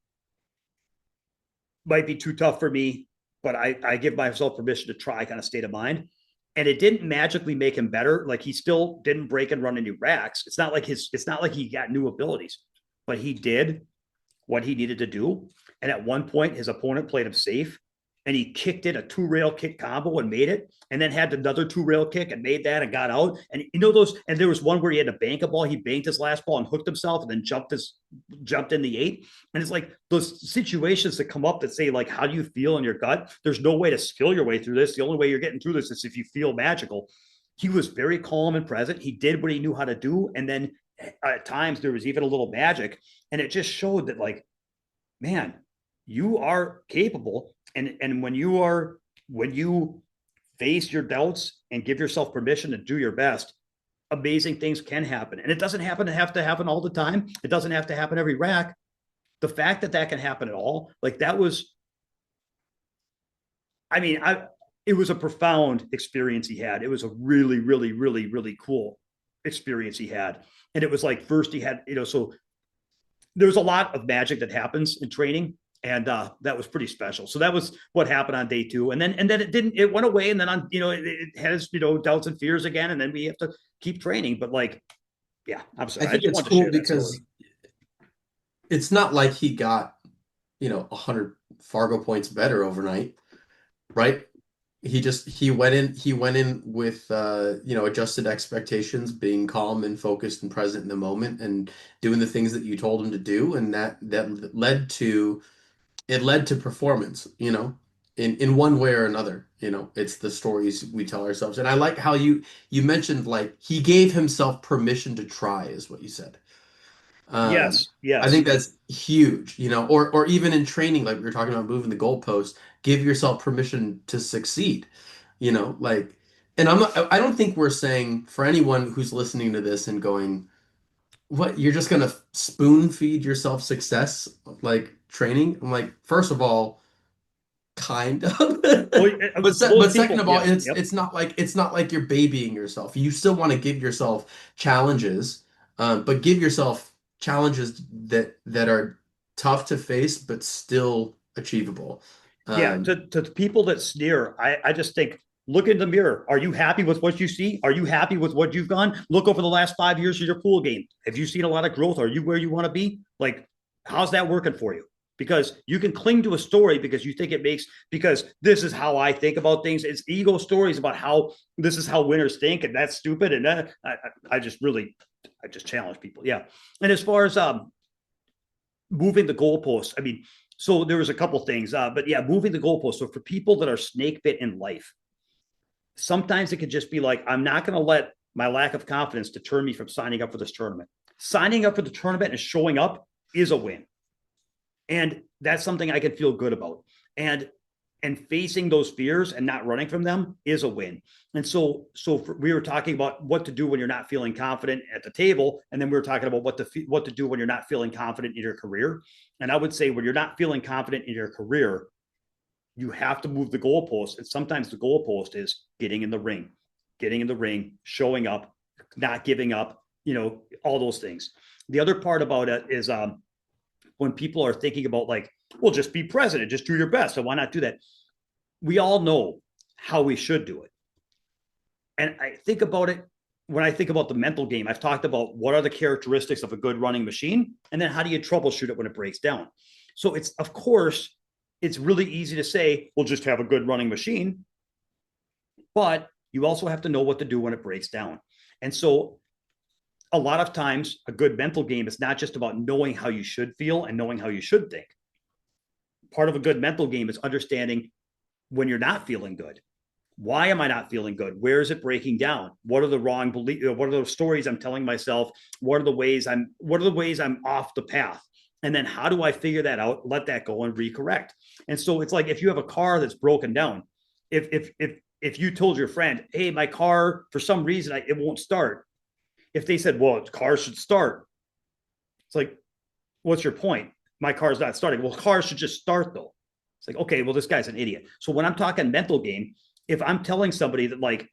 might be too tough for me, but I give myself permission to try kind of state of mind. And it didn't magically make him better. Like, he still didn't break and run any racks. It's not like he got new abilities, but he did what he needed to do. And at one point, his opponent played him safe, and he kicked in a 2-rail kick combo and made it, and then had another 2-rail kick and made that and got out. And and there was one where he had to bank a ball. He banked his last ball and hooked himself, and then jumped in the 8. And it's like those situations that come up that say, like, how do you feel in your gut? There's no way to skill your way through this. The only way you're getting through this is if you feel magical. He was very calm and present. He did what he knew how to do. And then at times there was even a little magic, and it just showed that, like, man, you are capable. And when you face your doubts and give yourself permission to do your best, amazing things can happen. And it doesn't have to happen all the time. It doesn't have to happen every rack. the fact that that can happen at all, like that was, I mean, it was a profound experience he had. It was a really, really, really, really cool experience he had. And it was like, first he had, so there's a lot of magic that happens in training. And that was pretty special. So that was what happened on day 2. And then it went away. And then it has, doubts and fears again. And then we have to keep training. But like, yeah, I'm I sorry. I think just it's wanted to cool share that because story. it's not like he got, 100 Fargo points better overnight, right? He went in with adjusted expectations, being calm and focused and present in the moment and doing the things that you told him to do, and that led to performance, in one way or another. It's the stories we tell ourselves. And I like how you mentioned, like, he gave himself permission to try, is what you said. Um, Yes, I yes. think that's huge, or even in training, like we were talking about moving the goalpost, give yourself permission to succeed, like, and I don't think we're saying, for anyone who's listening to this and going, what, you're just gonna spoon feed yourself success, like training? I'm like, first of all, kind of. Well, But most second people, of all, yeah, it's yep. it's not like you're babying yourself. You still want to give yourself challenges, but give yourself challenges that are tough to face but still achievable. Yeah, Um, to people that sneer, I just think, look in the mirror. Are you happy with what you see? Are you happy with what you've done? Look over the last 5 years of your pool game. Have you seen a lot of growth? Are you where you want to be? Like, how's that working for you? Because you can cling to a story because you think it makes, because this is how I think about things. It's ego stories about how this is how winners think, and that's stupid. And I just really, I just challenge people. Yeah. And as far as moving the goalposts, I mean, so there was a couple things, but yeah, moving the goalposts. So for people that are snake bit in life, sometimes it could just be like, I'm not going to let my lack of confidence deter me from signing up for this tournament. Signing up for the tournament and showing up is a win, and that's something I can feel good about. And facing those fears and not running from them is a win. And we were talking about what to do when you're not feeling confident at the table, and then we were talking about what to do when you're not feeling confident in your career. And I would say, when you're not feeling confident in your career, you have to move the goalpost. And sometimes the goalpost is getting in the ring, showing up, not giving up, all those things. The other part about it is, when people are thinking about, like, well, just be president, just do your best. So why not do that? We all know how we should do it. And I think about it, when I think about the mental game, I've talked about what are the characteristics of a good running machine, and then how do you troubleshoot it when it breaks down. So of course, it's really easy to say, well, just have a good running machine, but you also have to know what to do when it breaks down. And so a lot of times, a good mental game is not just about knowing how you should feel and knowing how you should think. Part of a good mental game is understanding when you're not feeling good. Why am I not feeling good? Where is it breaking down? What are the wrong beliefs? What are the stories I'm telling myself? What are the ways I'm off the path? And then how do I figure that out, let that go, and recorrect? And so it's like, if you have a car that's broken down, if you told your friend, hey, my car, for some reason, it won't start. If they said, well, cars should start, it's like, what's your point? My car's not starting. Well, cars should just start, though. It's like, okay, well, this guy's an idiot. So when I'm talking mental game, if I'm telling somebody that, like,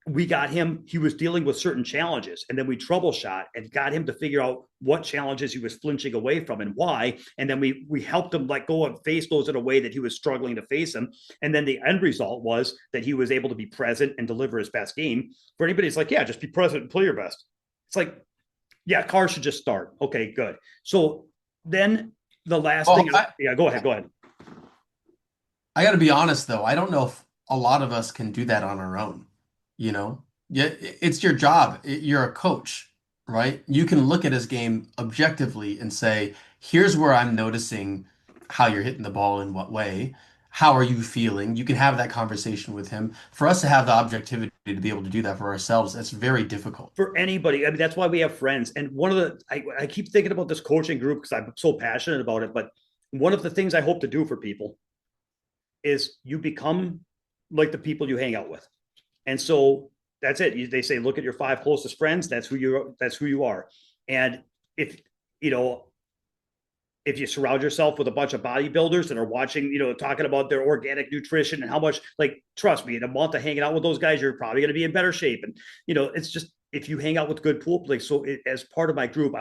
we got him, he was dealing with certain challenges, and then we troubleshot and got him to figure out what challenges he was flinching away from and why, and then we helped him let go and face those in a way that he was struggling to face them, and then the end result was that he was able to be present and deliver his best game. For anybody, it's like, yeah, just be present and play your best. It's like, yeah, cars should just start. Okay, good. So then the last well, thing, yeah, go ahead. I got to be honest though. I don't know if a lot of us can do that on our own. Yeah, it's your job. You're a coach, right? You can look at his game objectively and say, here's where I'm noticing how you're hitting the ball in what way. How are you feeling? You can have that conversation with him. For us to have the objectivity to be able to do that for ourselves, that's very difficult. For anybody, I mean, that's why we have friends. And one of the, I keep thinking about this coaching group because I'm so passionate about it. But one of the things I hope to do for people is you become like the people you hang out with. And so that's it. They say, look at your 5 closest friends. That's who you are. And if, you know, if you surround yourself with a bunch of bodybuilders that are watching, talking about their organic nutrition and how much, like, trust me, in a month of hanging out with those guys, you're probably going to be in better shape. And, it's just, if you hang out with good pool, like, so as part of my group,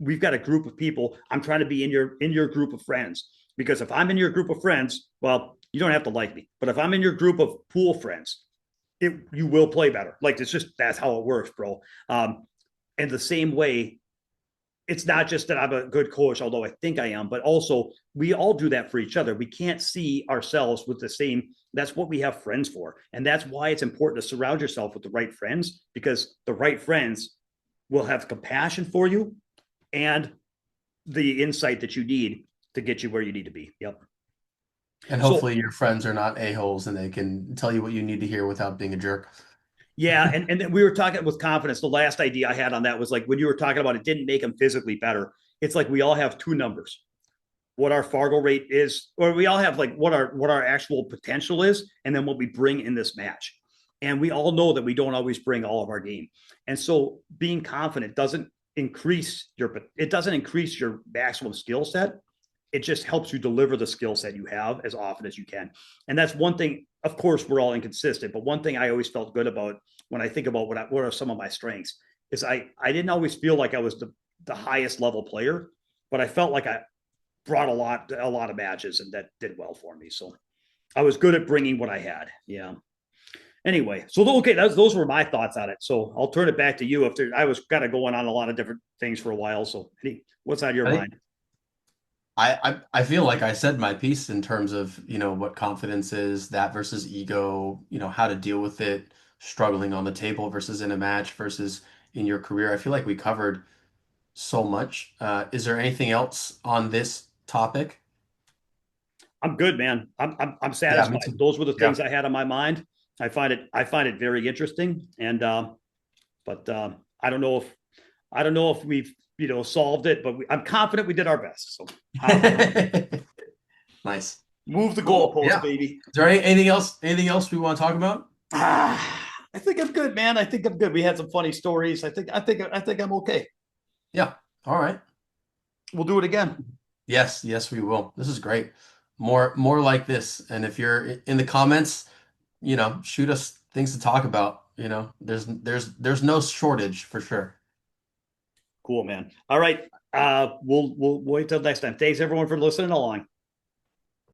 we've got a group of people. I'm trying to be in your group of friends, because if I'm in your group of friends, well, you don't have to like me, but if I'm in your group of pool friends, you will play better. Like, that's how it works, bro. And the same way, it's not just that I'm a good coach, although I think I am, but also we all do that for each other. We can't see ourselves with the same. That's what we have friends for. And that's why it's important to surround yourself with the right friends, because the right friends will have compassion for you and the insight that you need to get you where you need to be. Yep. And So hopefully your friends are not a-holes and they can tell you what you need to hear without being a jerk. yeah, and then we were talking with confidence. The last idea I had on that was like when you were talking about it didn't make them physically better. It's like we all have two numbers: what our Fargo rate is, or we all have like what our actual potential is, and then what we bring in this match. And we all know that we don't always bring all of our game. And so being confident doesn't increase your maximum skill set. It just helps you deliver the skill set you have as often as you can. And that's one thing. Of course, we're all inconsistent, but one thing I always felt good about when I think about what are some of my strengths is I didn't always feel like I was the highest level player, but I felt like I brought a lot of matches, and that did well for me. So I was good at bringing what I had. Yeah. Anyway, so okay, those were my thoughts on it. So I'll turn it back to you. I was kind of going on a lot of different things for a while. So what's on your I think mind? I feel like I said my piece in terms of, what confidence is, that versus ego, how to deal with it, struggling on the table versus in a match versus in your career. I feel like we covered so much. Is there anything else on this topic? I'm good, man. I'm Yeah, me satisfied. too. Those were the things Yeah. I had on my mind. I find it very interesting, and but I don't know if we've solved it, but I'm confident we did our best. So I don't know. Nice. Move the Cool. goalpost, Yeah. baby. Is there anything else we want to talk about? I think I'm good, man. I think I'm good. We had some funny stories. I think I'm okay. Yeah. All right. We'll do it again. Yes, yes, we will. This is great. More like this. And if you're in the comments, shoot us things to talk about. There's no shortage for sure. Cool, man. All right. We'll wait till next time. Thanks everyone for listening along.